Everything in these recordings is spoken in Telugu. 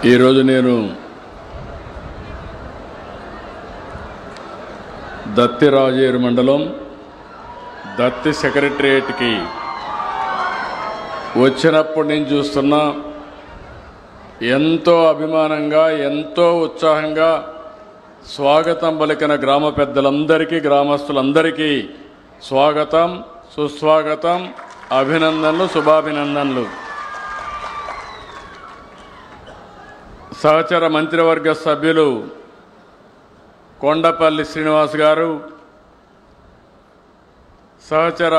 ఈరోజు నేను దత్తి రాజేరు మండలం దత్తి సెక్రటరియట్కి వచ్చినప్పుడు నేను చూస్తున్నా ఎంతో అభిమానంగా ఎంతో ఉత్సాహంగా స్వాగతం పలికిన గ్రామ పెద్దలందరికీ గ్రామస్తులందరికీ స్వాగతం సుస్వాగతం అభినందనలు శుభాభినందనలు. సహచర మంత్రివర్గ సభ్యులు కొండపల్లి శ్రీనివాస్ గారు, సహచర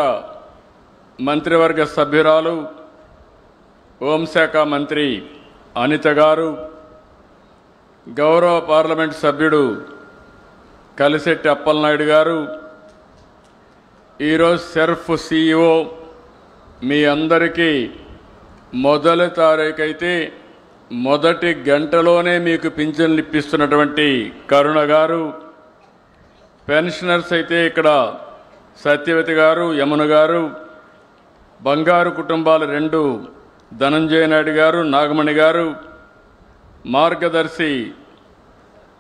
మంత్రివర్గ సభ్యురాలు హోంశాఖ మంత్రి అనిత గారు, గౌరవ పార్లమెంట్ సభ్యుడు కలిశెట్టి అప్పలనాయుడు గారు, ఈరోజు సెర్ఫ్ CEO మీ అందరికీ మొదటి తారీఖు అయితే మొదటి గంటలోనే మీకు పింఛన్లు ఇప్పిస్తున్నటువంటి కరుణ గారు, పెన్షనర్స్ అయితే ఇక్కడ సత్యవతి గారు, యమున గారు, బంగారు కుటుంబాలు 2 ధనంజయ నాయుడు గారు, నాగమణి గారు, మార్గదర్శి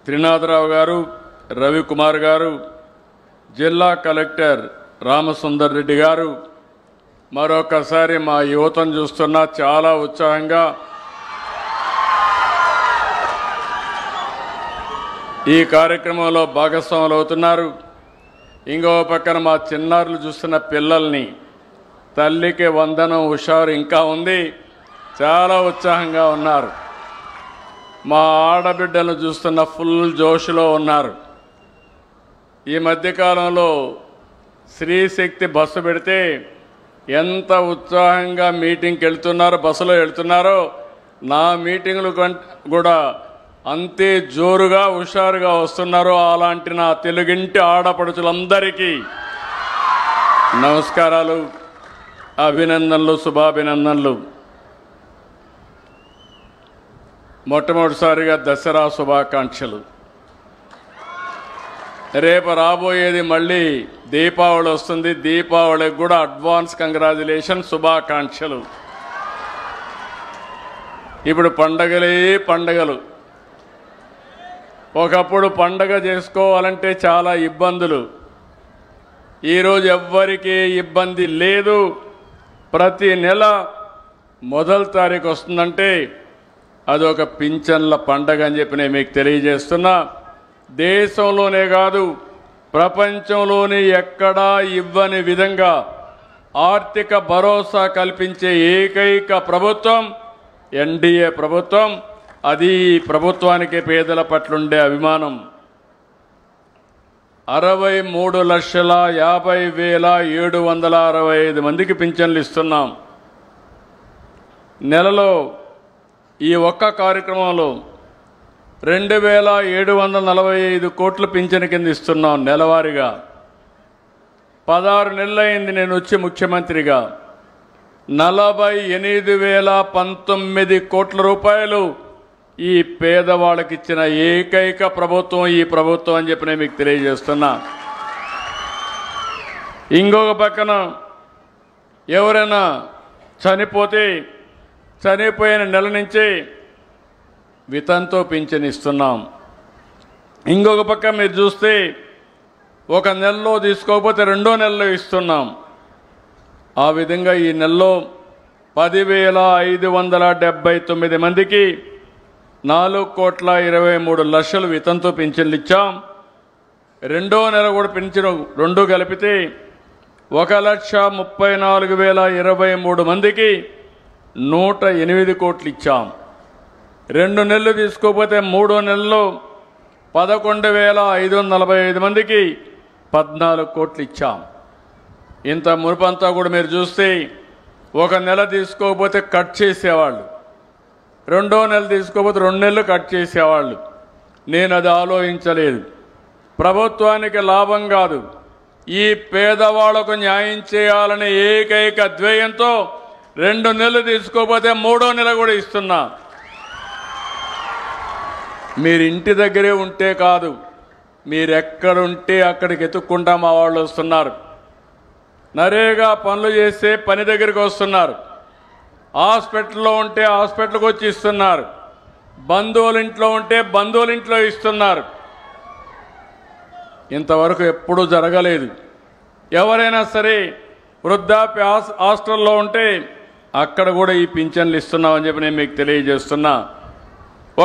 త్రినాథరావు గారు, రవికుమార్ గారు, జిల్లా కలెక్టర్ రామసుందర్ రెడ్డి గారు, మరొకసారి మా యువతను చూస్తున్నా చాలా ఉత్సాహంగా ఈ కార్యక్రమంలో భాగస్వాములు అవుతున్నారు. ఇంకో పక్కన మా చిన్నారులు చూస్తున్న పిల్లల్ని తల్లికి వందనం హుషారు ఇంకా ఉంది, చాలా ఉత్సాహంగా ఉన్నారు. మా ఆడబిడ్డలను చూస్తున్న ఫుల్ జోష్లో ఉన్నారు. ఈ మధ్యకాలంలో స్త్రీశక్తి బస్సు పెడితే ఎంత ఉత్సాహంగా మీటింగ్కి వెళ్తున్నారో, బస్సులో వెళ్తున్నారో, నా మీటింగులు కూడా అంతే జోరుగా హుషారుగా వస్తున్నారో అలాంటి నా తెలుగింటి ఆడపడుచులందరికీ నమస్కారాలు, అభినందనలు, శుభాభినందనలు. మొట్టమొదటిసారిగా దసరా శుభాకాంక్షలు. రేపు రాబోయేది మళ్ళీ దీపావళి వస్తుంది. దీపావళికి కూడా అడ్వాన్స్ కంగ్రాచులేషన్, శుభాకాంక్షలు. ఇప్పుడు పండగలే పండగలు. ఒకప్పుడు పండగ చేసుకోవాలంటే చాలా ఇబ్బందులు. ఈరోజు ఎవ్వరికీ ఇబ్బంది లేదు. ప్రతి నెల మొదటి తారీఖు వస్తుందంటే అదొక పింఛన్ల పండగ అని చెప్పి నేను మీకు తెలియజేస్తున్నా. దేశంలోనే కాదు ప్రపంచంలోనే ఎక్కడా ఇవ్వని విధంగా ఆర్థిక భరోసా కల్పించే ఏకైక ప్రభుత్వం ఎన్డీఏ ప్రభుత్వం. అది ప్రభుత్వానికి పేదల పట్లుండే అభిమానం. 63,50,765 మందికి పింఛన్లు ఇస్తున్నాం. నెలలో ఈ ఒక్క కార్యక్రమంలో 2,745 కోట్ల పింఛన్ కింద ఇస్తున్నాం నెలవారీగా. 16 నెలలైంది నేను వచ్చి ముఖ్యమంత్రిగా. 48,019 కోట్ల రూపాయలు ఈ పేదవాళ్ళకి ఇచ్చిన ఏకైక ప్రభుత్వం ఈ ప్రభుత్వం అని చెప్పి నేను మీకు తెలియజేస్తున్నా. ఇంకొక పక్కన ఎవరైనా చనిపోతే చనిపోయిన నెల నుంచి వితంతో పింఛన్ ఇస్తున్నాం. ఇంకొక పక్క మీరు చూస్తే ఒక నెలలో తీసుకోకపోతే 2వ నెలలో ఇస్తున్నాం. ఆ విధంగా ఈ నెలలో 10,579 మందికి 4,23,00,000 వితంతో పింఛన్లు ఇచ్చాం. 2వ నెల కూడా పింఛను 2 కలిపితే 1,34,023 మందికి 108 కోట్లు ఇచ్చాం. 2 నెలలు తీసుకోకపోతే 3వ నెలలో 11,545 మందికి 14 కోట్లు ఇచ్చాం. ఇంత మునుపంతా కూడా మీరు చూస్తే ఒక నెల తీసుకోకపోతే కట్ చేసేవాళ్ళు, 2వ నెల తీసుకోకపోతే 2 నెలలు కట్ చేసేవాళ్ళు. నేను అది ఆలోచించలేదు. ప్రభుత్వానికి లాభం కాదు, ఈ పేదవాళ్లకు న్యాయం చేయాలనే ఏకైక ధ్యేయంతో 2 నెలలు తీసుకోకపోతే 3వ నెల కూడా ఇస్తున్నా. మీరు ఇంటి దగ్గరే ఉంటే కాదు, మీరెక్కడుంటే అక్కడికి ఎత్తుక్కుంటా మా వాళ్ళు వస్తున్నారు. నరేగా పనులు చేస్తే పని దగ్గరికి వస్తున్నారు. హాస్పిటల్లో ఉంటే హాస్పిటల్కి వచ్చి ఇస్తున్నారు. బంధువుల ఇంట్లో ఉంటే బంధువుల ఇంట్లో ఇస్తున్నారు. ఇంతవరకు ఎప్పుడూ జరగలేదు. ఎవరైనా సరే వృద్ధాప్య హాస్టల్లో ఉంటే అక్కడ కూడా ఈ పింఛన్లు ఇస్తున్నామని చెప్పి నేను మీకు తెలియజేస్తున్నా.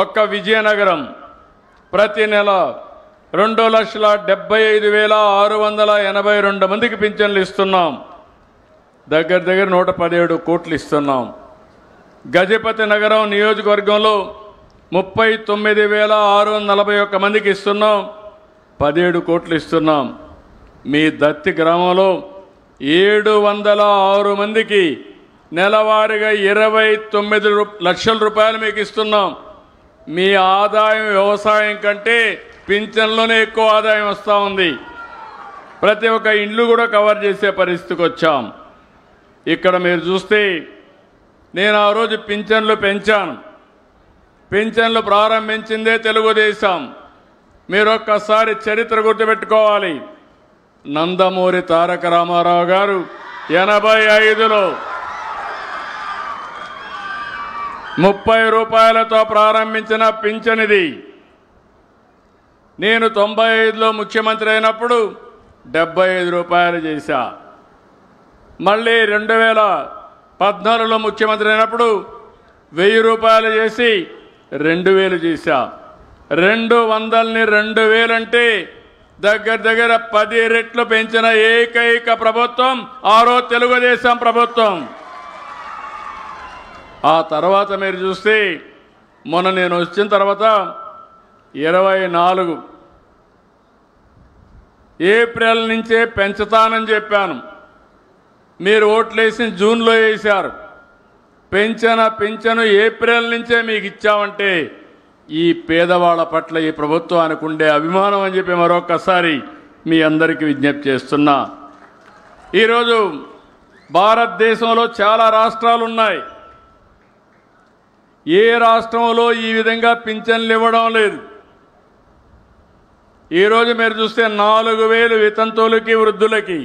ఒక్క విజయనగరం ప్రతి నెల 2,75,682 మందికి పింఛన్లు ఇస్తున్నాం. దగ్గర 117 కోట్లు ఇస్తున్నాం. గజపతి నగరం నియోజకవర్గంలో 39,641 మందికి ఇస్తున్నాం. 17 కోట్లు ఇస్తున్నాం. మీ దత్తి గ్రామంలో 706 మందికి నెలవారీగా 29 లక్షల రూపాయలు మీకు ఇస్తున్నాం. మీ ఆదాయం వ్యవసాయం కంటే పింఛన్లోనే ఎక్కువ ఆదాయం వస్తూ ఉంది. ప్రతి ఒక్క ఇండ్లు కూడా కవర్ చేసే పరిస్థితికి వచ్చాం. ఇక్కడ మీరు చూస్తే నేను ఆ రోజు పింఛన్లు పెంచాను. పింఛన్లు ప్రారంభించిందే తెలుగుదేశం. మీరు ఒక్కసారి చరిత్ర గుర్తుపెట్టుకోవాలి. నందమూరి తారక రామారావు గారు 85లో 30 రూపాయలతో ప్రారంభించిన పింఛన్ ఇది. నేను 95లో ముఖ్యమంత్రి అయినప్పుడు 75 రూపాయలు చేశా. మళ్ళీ 2014లో ముఖ్యమంత్రి అయినప్పుడు 1000 రూపాయలు చేసి 2000 చేశా. 200ని 2000 అంటే దగ్గర 10 రెట్లు పెంచిన ఏకైక ప్రభుత్వం ఆ రోజు తెలుగుదేశం ప్రభుత్వం. ఆ తర్వాత మీరు చూస్తే మొన్న నేను వచ్చిన తర్వాత 24 ఏప్రిల్ నుంచే పెంచుతానని చెప్పాను. మీరు ఓట్లేసి జూన్లో వేశారు. పింఛను ఏప్రిల్ నుంచే మీకు ఇచ్చామంటే ఈ పేదవాళ్ళ పట్ల ఈ ప్రభుత్వానికి ఉండే అభిమానం అని చెప్పి మరొకసారి మీ అందరికీ విజ్ఞప్తి చేస్తున్నా. ఈరోజు భారతదేశంలో చాలా రాష్ట్రాలు ఉన్నాయి. ఏ రాష్ట్రంలో ఈ విధంగా పింఛన్లు ఇవ్వడం లేదు. ఈరోజు మీరు చూస్తే 4,000 వితంతువులకి వృద్ధులకి,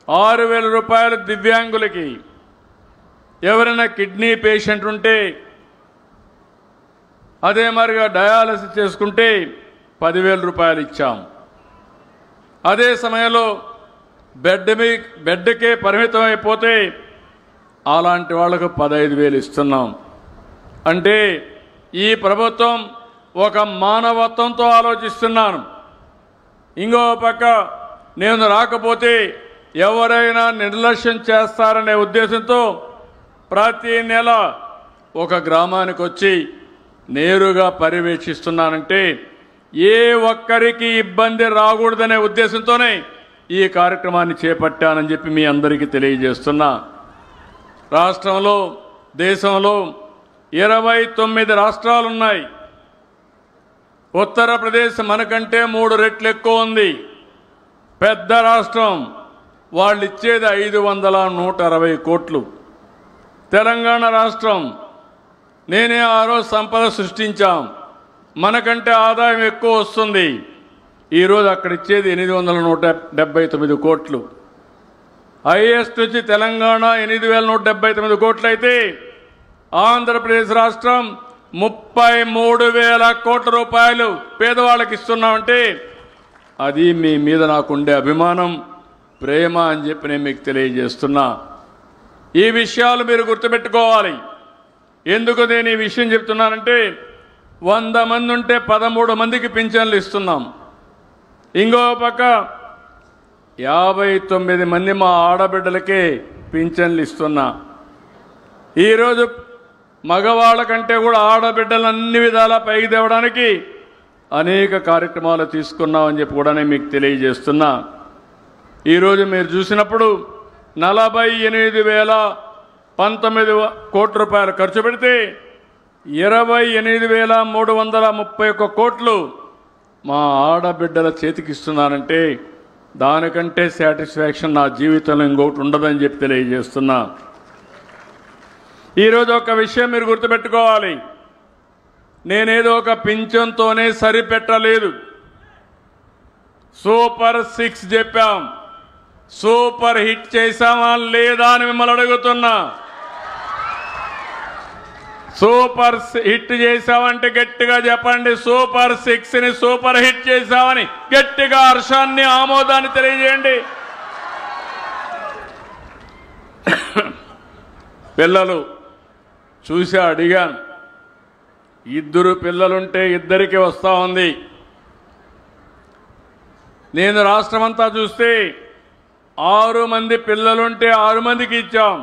6,000 రూపాయలు దివ్యాంగులకి, ఎవరైనా కిడ్నీ పేషెంట్ ఉంటే అదే మరిగా డయాలసిస్ చేసుకుంటే 10,000 రూపాయలు ఇచ్చాం. అదే సమయంలో బెడ్కే పరిమితం అయిపోతే అలాంటి వాళ్లకు 15,000 ఇస్తున్నాం. అంటే ఈ ప్రభుత్వం ఒక మానవత్వంతో ఆలోచిస్తున్నాను. ఇంకో పక్క నేను రాకపోతే ఎవరైనా నిర్లక్ష్యం చేస్తారనే ఉద్దేశంతో ప్రతి నెల ఒక గ్రామానికి వచ్చి నేరుగా పర్యవేక్షిస్తున్నానంటే ఏ ఒక్కరికి ఇబ్బంది రాకూడదనే ఉద్దేశంతోనే ఈ కార్యక్రమాన్ని చేపట్టానని చెప్పి మీ అందరికీ తెలియజేస్తున్నా. రాష్ట్రంలో దేశంలో 29 రాష్ట్రాలు ఉన్నాయి. ఉత్తరప్రదేశ్ మనకంటే 3 రెట్లు ఎక్కువ ఉంది. పెద్ద రాష్ట్రం. వాళ్ళు ఇచ్చేది 560 కోట్లు. తెలంగాణ రాష్ట్రం నేనే ఆ రోజు సంపద సృష్టించాం. మనకంటే ఆదాయం ఎక్కువ వస్తుంది. ఈరోజు అక్కడ ఇచ్చేది 879 కోట్లు. హైయెస్ట్ వచ్చి తెలంగాణ 8,179 కోట్లు అయితే ఆంధ్రప్రదేశ్ రాష్ట్రం 33,000 కోట్ల రూపాయలు పేదవాళ్ళకి ఇస్తున్నామంటే అది మీ మీద నాకుండే అభిమానం, ప్రేమ అని చెప్పి నేను మీకు తెలియజేస్తున్నా. ఈ విషయాలు మీరు గుర్తుపెట్టుకోవాలి. ఎందుకు నేను ఈ విషయం చెప్తున్నానంటే 100 మంది ఉంటే 13 మందికి పింఛన్లు ఇస్తున్నాం. ఇంకో పక్క 59 మంది మా ఆడబిడ్డలకే పింఛన్లు ఇస్తున్నా. ఈరోజు మగవాళ్ళ కంటే కూడా ఆడబిడ్డలు అన్ని విధాలా పైకి తేవడానికి అనేక కార్యక్రమాలు తీసుకున్నామని చెప్పి కూడా నేను మీకు తెలియజేస్తున్నా. ఈరోజు మీరు చూసినప్పుడు 48,019 కోట్ల రూపాయలు ఖర్చు పెడితే 28,331 కోట్లు మా ఆడబిడ్డల చేతికి ఇస్తున్నానంటే దానికంటే సాటిస్ఫాక్షన్ నా జీవితంలో ఇంకొకటి ఉండదని చెప్పి తెలియజేస్తున్నా. ఈరోజు ఒక విషయం మీరు గుర్తుపెట్టుకోవాలి. నేనేదో ఒక పింఛన్తోనే సరిపెట్టలేదు. సూపర్ 6 చెప్పాం. సూపర్ హిట్ చేశామా లేదా అని మిమ్మల్ని అడుగుతున్నా. సూపర్ హిట్ చేశామంటే గట్టిగా చెప్పండి. సూపర్ 6ని సూపర్ హిట్ చేశామని గట్టిగా హర్షాన్ని ఆమోదాన్ని తెలియజేయండి. పిల్లలు చూసి అడిగాను, 2 పిల్లలుంటే 2కి వస్తూ ఉంది. నేను రాష్ట్రమంతా చూస్తే 6 మంది పిల్లలుంటే 6 మందికి ఇచ్చాం.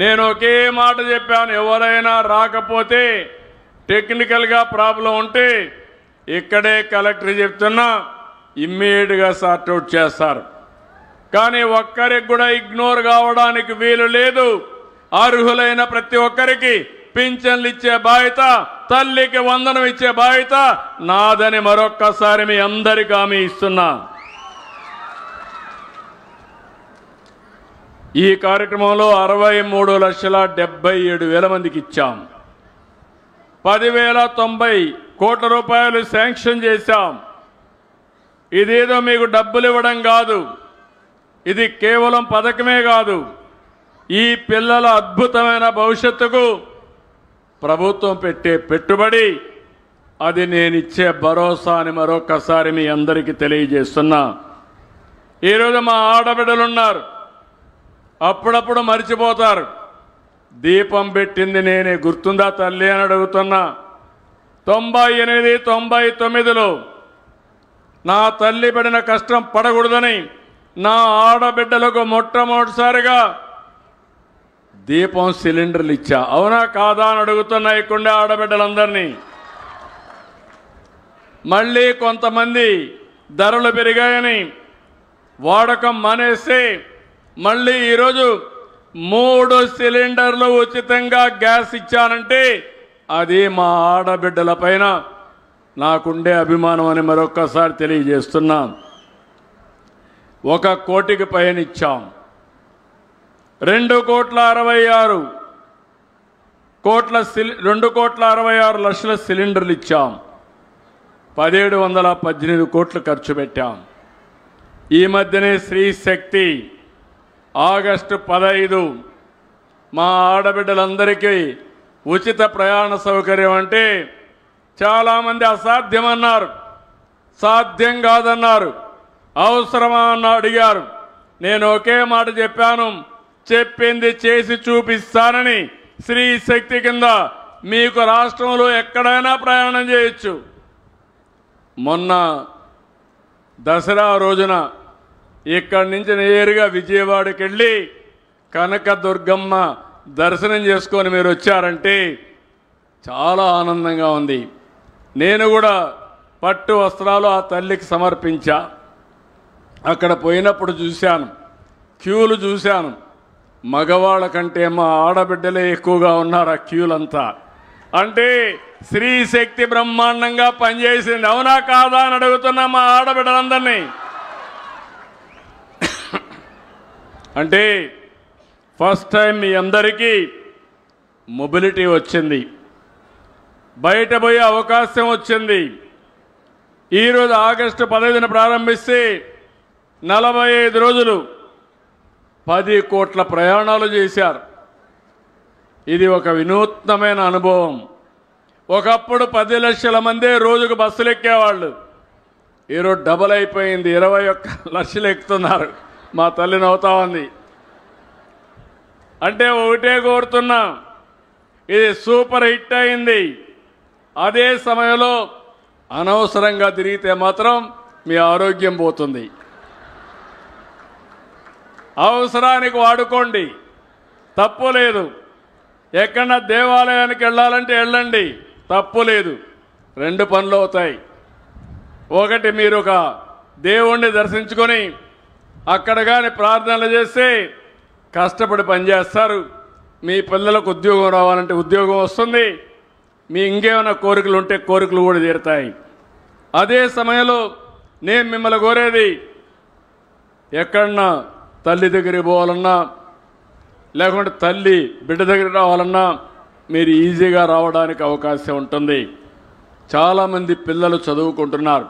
నేను ఒకే మాట చెప్పాను, ఎవరైనా రాకపోతే టెక్నికల్గా ప్రాబ్లం ఉంటే ఇక్కడే కలెక్టర్ చెప్తున్నా ఇమ్మీడియట్గా సార్ట్అవుట్ చేస్తారు. కానీ ఒక్కరికి కూడా ఇగ్నోర్ కావడానికి వీలు లేదు. అర్హులైన ప్రతి ఒక్కరికి పింఛన్లు ఇచ్చే బాధ్యత, తల్లికి వందనం ఇచ్చే బాధ్యత నాదని మరొక్కసారి మీ అందరికీ హామీ ఇస్తున్నా. ఈ కార్యక్రమంలో 63,77,000 మందికి ఇచ్చాం. 10,090 కోట్ల రూపాయలు శాంక్షన్ చేశాం. ఇదేదో మీకు డబ్బులు ఇవ్వడం కాదు, ఇది కేవలం పథకమే కాదు, ఈ పిల్లల అద్భుతమైన భవిష్యత్తుకు ప్రభుత్వం పెట్టే పెట్టుబడి. అది నేను ఇచ్చే భరోసా అని మరొకసారి మీ అందరికీ తెలియజేస్తున్నా. ఈరోజు మా ఆడబిడ్డలున్నారు, అప్పుడప్పుడు మర్చిపోతారు. దీపం పెట్టింది నేనే, గుర్తుందా తల్లి అని అడుగుతున్నా. 98, 99లో నా తల్లి పడిన కష్టం పడకూడదని నా ఆడబిడ్డలకు మొట్టమొదటిసారిగా దీపం సిలిండర్లు ఇచ్చా. అవునా కాదా అని అడుగుతున్నా ఇక్కడే ఆడబిడ్డలందరినీ. మళ్ళీ కొంతమంది ధరలు పెరిగాయని వాడకం మానేస్తే మళ్ళీ ఈరోజు 3 సిలిండర్లు ఉచితంగా గ్యాస్ ఇచ్చానంటే అది మా ఆడబిడ్డల పైన నాకుండే అభిమానం అని మరొక్కసారి తెలియజేస్తున్నా. 1 కోటికి పైన ఇచ్చాం. 2,66 లక్షల సిలిండర్లు ఇచ్చాం. 1,718 కోట్లు ఖర్చు పెట్టాం. ఈ మధ్యనే స్త్రీ శక్తి ఆగస్టు 15 మా ఆడబిడ్డలందరికీ ఉచిత ప్రయాణ సౌకర్యం అంటే చాలామంది అసాధ్యమన్నారు, సాధ్యం కాదన్నారు, అవసరమా అని అడిగారు. నేను ఒకే మాట చెప్పాను, చెప్పింది చేసి చూపిస్తానని. స్త్రీ శక్తి కింద మీకు రాష్ట్రంలో ఎక్కడైనా ప్రయాణం చేయొచ్చు. మొన్న దసరా రోజున ఇక్కడి నుంచి నేరుగా విజయవాడకి వెళ్ళి కనకదుర్గమ్మ దర్శనం చేసుకొని మీరు వచ్చారంటే చాలా ఆనందంగా ఉంది. నేను కూడా పట్టు వస్త్రాలు ఆ తల్లికి సమర్పించా. అక్కడ పోయినప్పుడు చూశాను, క్యూలు చూశాను. మగవాళ్ళ కంటే మా ఆడబిడ్డలే ఎక్కువగా ఉన్నారు ఆ క్యూలంతా. అంటే స్త్రీ శక్తి బ్రహ్మాండంగా పనిచేసింది. అవునా కాదా అని అడుగుతున్నా మా ఆడబిడ్డలందరినీ. అంటే ఫస్ట్ టైం మీ అందరికీ మొబిలిటీ వచ్చింది, బయట పోయే అవకాశం వచ్చింది. ఈరోజు ఆగస్టు 15న ప్రారంభిస్తే 45 రోజులు 10 కోట్ల ప్రయాణాలు చేశారు. ఇది ఒక వినూత్నమైన అనుభవం. ఒకప్పుడు 10 లక్షల మందే రోజుకు బస్సులు ఎక్కేవాళ్ళు, ఈరోజు డబల్ అయిపోయింది, 21 లక్షలు ఎక్కుతున్నారు. మా తల్లి నవ్వుతా ఉంది. అంటే ఒకటే కోరుతున్నా, ఇది సూపర్ హిట్ అయింది. అదే సమయంలో అనవసరంగా తిరిగితే మాత్రం మీ ఆరోగ్యం పోతుంది. అవసరానికి వాడుకోండి, తప్పు లేదు. ఎక్కడన్నా దేవాలయానికి వెళ్ళాలంటే వెళ్ళండి, తప్పు లేదు. 2 పనులు అవుతాయి. ఒకటి, మీరు ఒక దేవుణ్ణి దర్శించుకొని అక్కడ కానీ ప్రార్థనలు చేస్తే కష్టపడి పనిచేస్తారు. మీ పిల్లలకు ఉద్యోగం రావాలంటే ఉద్యోగం వస్తుంది. మీ ఇంకేమైనా కోరికలు ఉంటే కోరికలు కూడా తీరుతాయి. అదే సమయంలో నేను మిమ్మల్ని కోరేది, ఎక్కడన్నా తల్లి దగ్గరికి పోవాలన్నా లేకుంటే తల్లి బిడ్డ దగ్గరికి రావాలన్నా మీరు ఈజీగా రావడానికి అవకాశం ఉంటుంది. చాలామంది పిల్లలు చదువుకుంటున్నారు.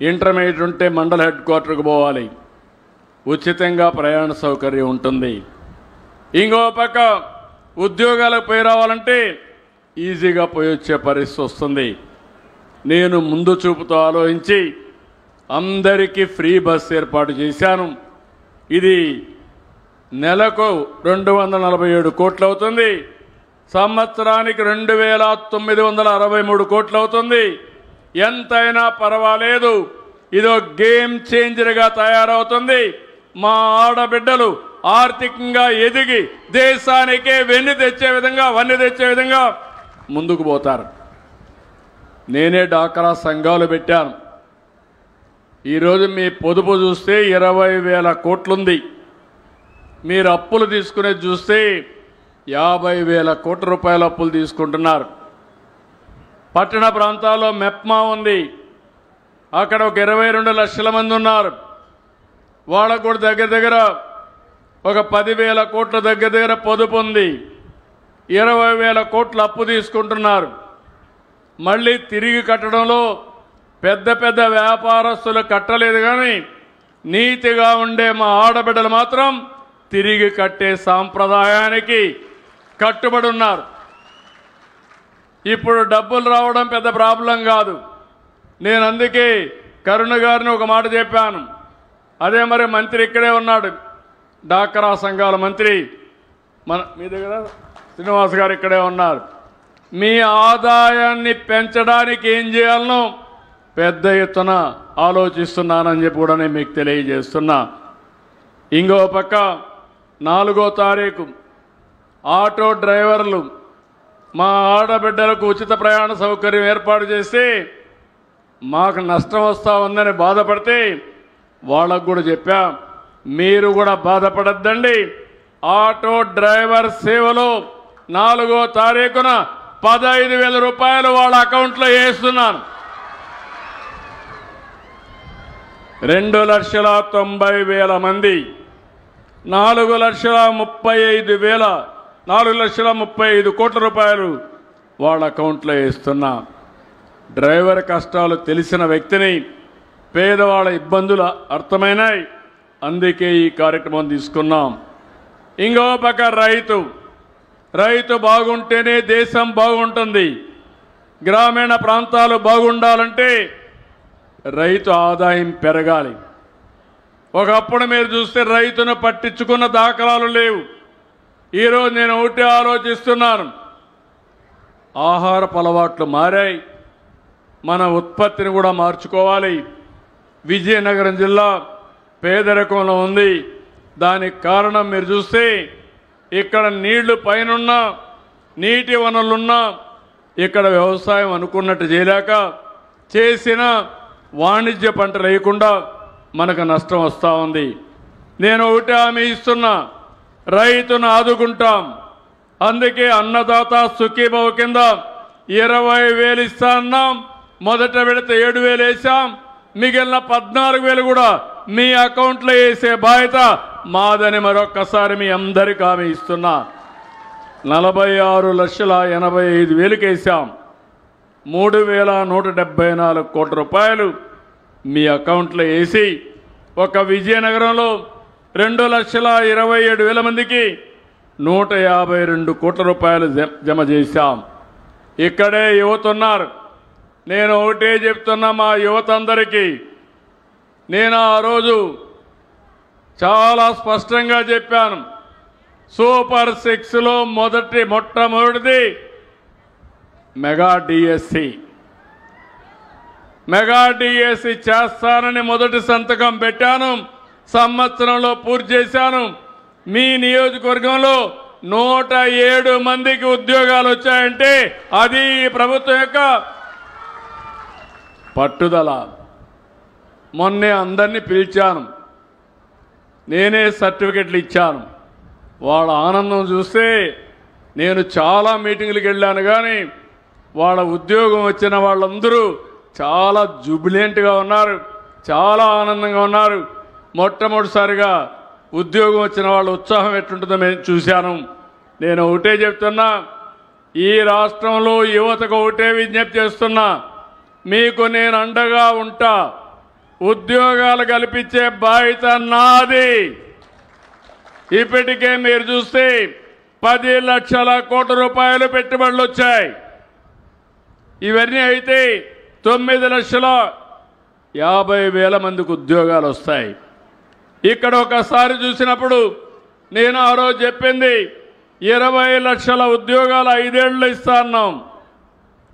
ఇంటర్మీడియట్ ఉంటే మండల హెడ్ క్వార్టర్కి పోవాలి, ఉచితంగా ప్రయాణ సౌకర్యం ఉంటుంది. ఇంకో పక్క ఉద్యోగాలకు పోయి రావాలంటే ఈజీగా పోయి వచ్చే పరిస్థితి వస్తుంది. నేను ముందు చూపుతో ఆలోచించి అందరికీ ఫ్రీ బస్ ఏర్పాటు చేశాను. ఇది నెలకు 247 కోట్లు అవుతుంది. సంవత్సరానికి 2963 కోట్లు అవుతుంది. ఎంతైనా పర్వాలేదు, ఇదో గేమ్ చేంజర్గా తయారవుతుంది. మా ఆడబిడ్డలు ఆర్థికంగా ఎదిగి దేశానికే వన్నె తెచ్చే విధంగా ముందుకు పోతారు. నేనే డాక్రా సంఘాలు పెట్టాను. ఈరోజు మీ పొదుపు చూస్తే 20,000 కోట్లుంది. మీరు అప్పులు తీసుకునేది చూస్తే 50,000 కోట్ల రూపాయల అప్పులు తీసుకుంటున్నారు. పట్టణ ప్రాంతాల్లో మెప్మా ఉంది. అక్కడ ఒక 22 లక్షల మంది ఉన్నారు. వాళ్ళకు కూడా దగ్గర ఒక 10,000 కోట్ల దగ్గర పొదుపు ఉంది. 20,000 కోట్ల అప్పు తీసుకుంటున్నారు. మళ్ళీ తిరిగి కట్టడంలో పెద్ద వ్యాపారస్తులు కట్టలేదు, కానీ నీతిగా ఉండే మా ఆడబిడ్డలు మాత్రం తిరిగి కట్టే సాంప్రదాయానికి కట్టుబడి ఉన్నారు. ఇప్పుడు డబ్బులు రావడం పెద్ద ప్రాబ్లం కాదు. నేను అందుకే కరుణ గారిని ఒక మాట చెప్పాను. అదే మరి మంత్రి ఇక్కడే ఉన్నాడు, డాక్రా సంఘాల మంత్రి మీ దగ్గర శ్రీనివాస్ గారు ఇక్కడే ఉన్నారు. మీ ఆదాయాన్ని పెంచడానికి ఏం చేయాలనో పెద్ద ఎత్తున ఆలోచిస్తున్నానని చెప్పి కూడా నేను మీకు తెలియజేస్తున్నా. ఇంకో పక్క 4వ తారీఖు ఆటో డ్రైవర్లు మా ఆడబిడ్డలకు ఉచిత ప్రయాణ సౌకర్యం ఏర్పాటు చేసి మాకు నష్టం వస్తూ ఉందని బాధపడితే వాళ్ళకు కూడా చెప్పా, మీరు కూడా బాధపడద్దండి. ఆటో డ్రైవర్ సేవలో 4వ తారీఖున 15,000 రూపాయలు వాళ్ళ అకౌంట్లో వేస్తున్నాను. 2,90,000 మంది 4,35,000 కోట్ల రూపాయలు వాళ్ళ అకౌంట్లో వేస్తున్నా. డ్రైవర్ కష్టాలు తెలిసిన వ్యక్తిని, పేదవాళ్ళ ఇబ్బందులు అర్థమైనాయి, అందుకే ఈ కార్యక్రమం తీసుకున్నాం. ఇంకో పక్క రైతు బాగుంటేనే దేశం బాగుంటుంది. గ్రామీణ ప్రాంతాలు బాగుండాలంటే రైతు ఆదాయం పెరగాలి. ఒకప్పుడు మీరు చూస్తే రైతును పట్టించుకున్న దాఖలాలు లేవు. ఈరోజు నేను ఒకటి ఆలోచిస్తున్నాను, ఆహారపు అలవాట్లు మారాయి, మన ఉత్పత్తిని కూడా మార్చుకోవాలి. విజయనగరం జిల్లా పేదరికంలో ఉంది. దానికి కారణం మీరు చూస్తే ఇక్కడ నీళ్లు పైనున్నా, నీటి వనరులున్నా ఇక్కడ వ్యవసాయం అనుకున్నట్టు చేయలేక చేసిన వాణిజ్య పంటలు వేయకుండా మనకు నష్టం వస్తూ ఉంది. నేను ఒకటి హామీ ఇస్తున్నా, రైతును ఆదుకుంటాం. అందుకే అన్నదాత సుఖీభవ కింద 20,000 ఇస్తా అన్నాం. మొదట విడత 7,000 వేసాం. మిగిలిన 14,000 కూడా మీ అకౌంట్లో వేసే బాధ్యత మాదని మరొక్కసారి మీ అందరికీ హామీ ఇస్తున్నా. 46,85,000 వేసాం. 3,174 కోట్ల రూపాయలు మీ అకౌంట్లో వేసి ఒక విజయనగరంలో 2,27,000 మందికి 152 కోట్ల రూపాయలు జమ చేశాం. ఇక్కడే యువత ఉన్నారు. నేను ఒకటే చెప్తున్నా మా యువత అందరికీ, నేను ఆ రోజు చాలా స్పష్టంగా చెప్పాను, సూపర్ 6లో మొట్టమొదటిది మెగా డిఎస్సి చేస్తానని మొదటి సంతకం పెట్టాను. సంవత్సరంలో పూర్తి చేశాను. మీ నియోజకవర్గంలో 107 మందికి ఉద్యోగాలు వచ్చాయంటే అది ఈ ప్రభుత్వం యొక్క పట్టుదల. మొన్నే అందరినీ పిలిచాను, నేనే సర్టిఫికెట్లు ఇచ్చాను. వాళ్ళ ఆనందం చూస్తే నేను చాలా మీటింగులకు వెళ్ళాను, కానీ వాళ్ళ ఉద్యోగం వచ్చిన వాళ్ళందరూ చాలా జుబిలెంట్గా ఉన్నారు, చాలా ఆనందంగా ఉన్నారు. మొట్టమొదటిసారిగా ఉద్యోగం వచ్చిన వాళ్ళ ఉత్సాహం ఎట్లుంటుందో నేను చూశాను. నేను ఒకటే చెప్తున్నా, ఈ రాష్ట్రంలో యువతకు ఒకటే విజ్ఞప్తి చేస్తున్నా, మీకు నేను అండగా ఉంటా. ఉద్యోగాలు కల్పించే బాధ్యత నాది. ఇప్పటికే మీరు చూస్తే 10 లక్షల కోట్ల రూపాయలు పెట్టుబడులు వచ్చాయి. ఇవన్నీ అయితే 9,50,000 మందికి ఉద్యోగాలు వస్తాయి. ఇక్కడ ఒకసారి చూసినప్పుడు నేను ఆ రోజు చెప్పింది 20 లక్షల ఉద్యోగాలు 5 ఏళ్ళు ఇస్తాన్నాం.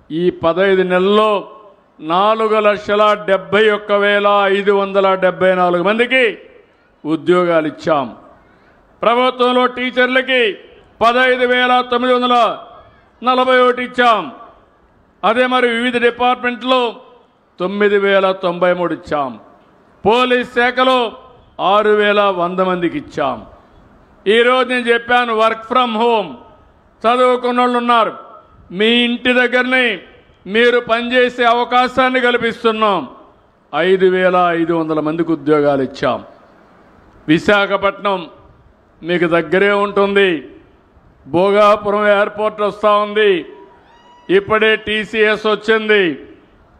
ఈ 15 నెలల్లో 4,71,574 మందికి ఉద్యోగాలు ఇచ్చాం. ప్రభుత్వంలో టీచర్లకి 15,941 ఇచ్చాం. అదే మరి వివిధ డిపార్ట్మెంట్లో 9,093 ఇచ్చాం. పోలీస్ శాఖలో 6,100 మందికి ఇచ్చాం. ఈరోజు నేను చెప్పాను వర్క్ ఫ్రమ్ హోమ్ చదువుకున్న వాళ్ళు ఉన్నారు. మీ ఇంటి దగ్గరనే మీరు పనిచేసే అవకాశాన్ని కల్పిస్తున్నాం. 5,500 మందికి ఉద్యోగాలు ఇచ్చాం. విశాఖపట్నం మీకు దగ్గరే ఉంటుంది. భోగాపురం ఎయిర్పోర్ట్ వస్తూ ఉంది. ఇప్పుడే టీసీఎస్ వచ్చింది.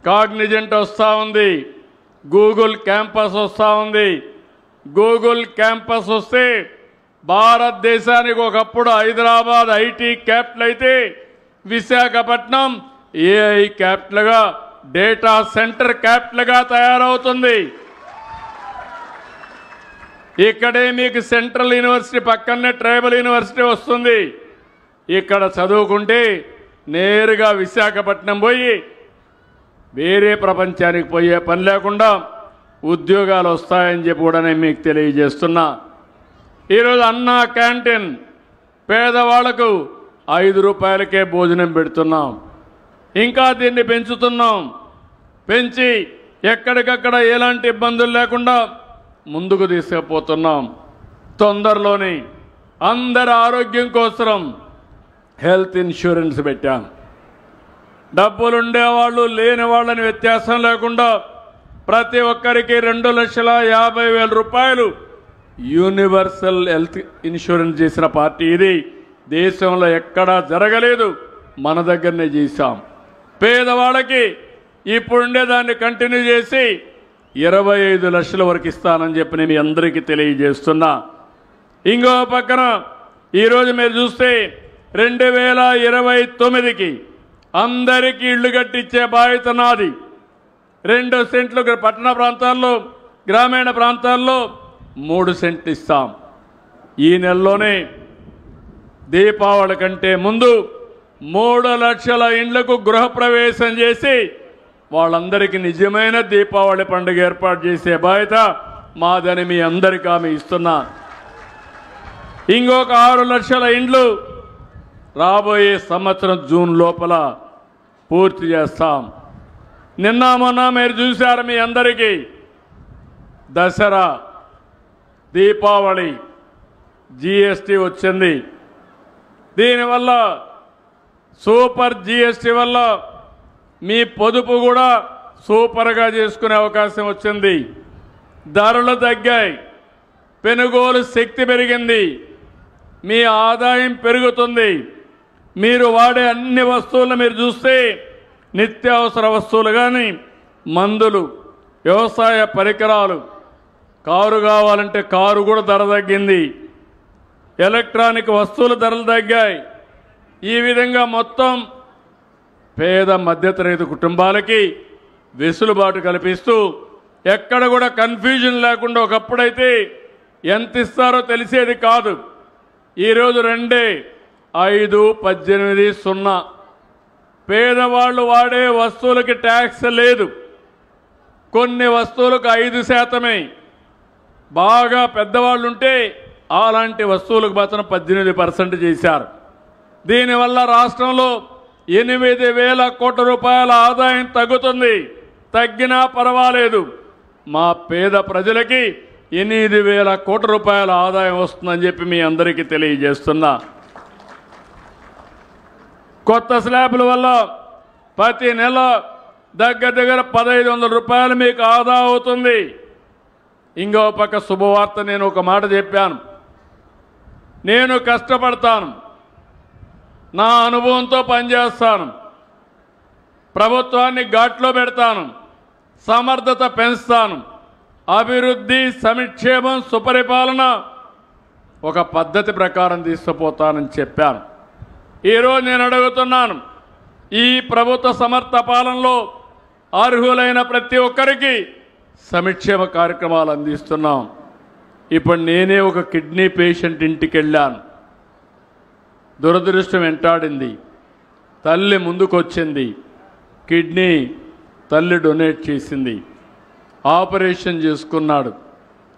కాగ్నిజెంట్ వస్తూ ఉంది. గూగుల్ క్యాంపస్ వస్తూ ఉంది. గూగుల్ క్యాంపస్ వస్తే భారతదేశానికి ఒకప్పుడు హైదరాబాద్ ఐటీ క్యాపిటల్ అయితే విశాఖపట్నం ఏఐ క్యాపిటల్గా, డేటా సెంటర్ క్యాపిటల్గా తయారవుతుంది. ఇక్కడే మీకు సెంట్రల్ యూనివర్సిటీ పక్కనే ట్రైబల్ యూనివర్సిటీ వస్తుంది. ఇక్కడ చదువుకుంటే నేరుగా విశాఖపట్నం పోయి వేరే ప్రపంచానికి పోయే పని లేకుండా ఉద్యోగాలు వస్తాయని చెప్పి కూడా నేను మీకు తెలియజేస్తున్నా. ఈరోజు అన్నా క్యాంటీన్ పేదవాళ్లకు 5 రూపాయలకే భోజనం పెడుతున్నాం. ఇంకా దీన్ని పెంచుతున్నాం. పెంచి ఎక్కడికక్కడ ఎలాంటి ఇబ్బందులు లేకుండా ముందుకు తీసుకుపోతున్నాం. తొందరలోనే అందరి ఆరోగ్యం కోసం హెల్త్ ఇన్సూరెన్స్ పెట్టాం. డబ్బులుండేవాళ్ళు లేని వాళ్ళని వ్యత్యాసం లేకుండా ప్రతి ఒక్కరికి 2,50,000 రూపాయలు యూనివర్సల్ హెల్త్ ఇన్సూరెన్స్ చేసిన పార్టీ ఇది. దేశంలో ఎక్కడా జరగలేదు, మన దగ్గరనే చేశాం. పేదవాళ్ళకి ఇప్పుడుండే దాన్ని కంటిన్యూ చేసి 25 లక్షల వరకు ఇస్తానని చెప్పి నేను మీ అందరికీ తెలియజేస్తున్నా. ఇంకో పక్కన ఈరోజు మీరు చూస్తే 2029కి అందరికీ ఇళ్లు కట్టించే బాధ్యత నాది. 2 సెంట్లు పట్టణ ప్రాంతాల్లో, గ్రామీణ ప్రాంతాల్లో 3 సెంట్లు ఇస్తాం. ఈ నెలలోనే దీపావళి కంటే ముందు 3 లక్షల ఇండ్లకు గృహప్రవేశం చేసి వాళ్ళందరికీ నిజమైన దీపావళి పండుగ ఏర్పాటు చేసే బాధ్యత మాదని మీ అందరికీ హామీ ఇస్తున్నా. ఇంకొక 6 లక్షల ఇండ్లు రాబోయే సంవత్సరం జూన్ లోపల పూర్తి చేస్తాం. నిన్న మొన్న మీరు చూశారు మీ అందరికీ దసరా, దీపావళి, జీఎస్టీ వచ్చింది. దీనివల్ల సూపర్ జీఎస్టీ వల్ల మీ పొదుపు కూడా సూపర్గా చేసుకునే అవకాశం వచ్చింది. ధరలు తగ్గాయి, కొనుగోలు శక్తి పెరిగింది, మీ ఆదాయం పెరుగుతుంది. మీరు వాడే అన్ని వస్తువులను మీరు చూస్తే నిత్యావసర వస్తువులు కానీ, మందులు, వ్యవసాయ పరికరాలు, కారు కావాలంటే కారు కూడా ధర తగ్గింది, ఎలక్ట్రానిక్ వస్తువుల ధరలు తగ్గాయి. ఈ విధంగా మొత్తం పేద మధ్యతరగతి కుటుంబాలకి వెసులుబాటు కల్పిస్తూ ఎక్కడ కూడా కన్ఫ్యూజన్ లేకుండా, ఒకప్పుడైతే ఎంత ఇస్తారో తెలిసేది కాదు. ఈరోజు 2,5,18,0 పేదవాళ్ళు వాడే వస్తువులకి ట్యాక్స్ లేదు. కొన్ని వస్తువులకు 5%. బాగా పెద్దవాళ్ళు ఉంటే అలాంటి వస్తువులకు మాత్రం 18% చేశారు. దీనివల్ల రాష్ట్రంలో 8,000 కోట్ల రూపాయల ఆదాయం తగ్గుతుంది. తగ్గినా పర్వాలేదు, మా పేద ప్రజలకి 8,000 కోట్ల రూపాయల ఆదాయం వస్తుందని చెప్పి మీ అందరికీ తెలియజేస్తున్నా. కొత్త స్లాబ్ల వల్ల ప్రతి నెల దగ్గర 1,500 రూపాయలు మీకు ఆదా అవుతుంది. ఇంకో పక్క శుభవార్త, నేను ఒక మాట చెప్పాను. నేను కష్టపడతాను, నా అనుభవంతో పనిచేస్తాను, ప్రభుత్వాన్ని ఘాట్లో పెడతాను, సమర్థత పెంచుతాను, అభివృద్ధి, సంక్షేమం, సుపరిపాలన ఒక పద్ధతి ప్రకారం తీసుకుపోతానని చెప్పాను. ఈరోజు నేను అడుగుతున్నాను, ఈ ప్రభుత్వ సమర్థ పాలనలో అర్హులైన ప్రతి ఒక్కరికి సంక్షేమ కార్యక్రమాలు అందిస్తున్నాం. ఇప్పుడు నేనే ఒక కిడ్నీ పేషెంట్ ఇంటికి వెళ్ళాను. దురదృష్టం వెంటాడింది. తల్లి ముందుకొచ్చింది. కిడ్నీ తల్లి డొనేట్ చేసింది. ఆపరేషన్ చేసుకున్నాడు.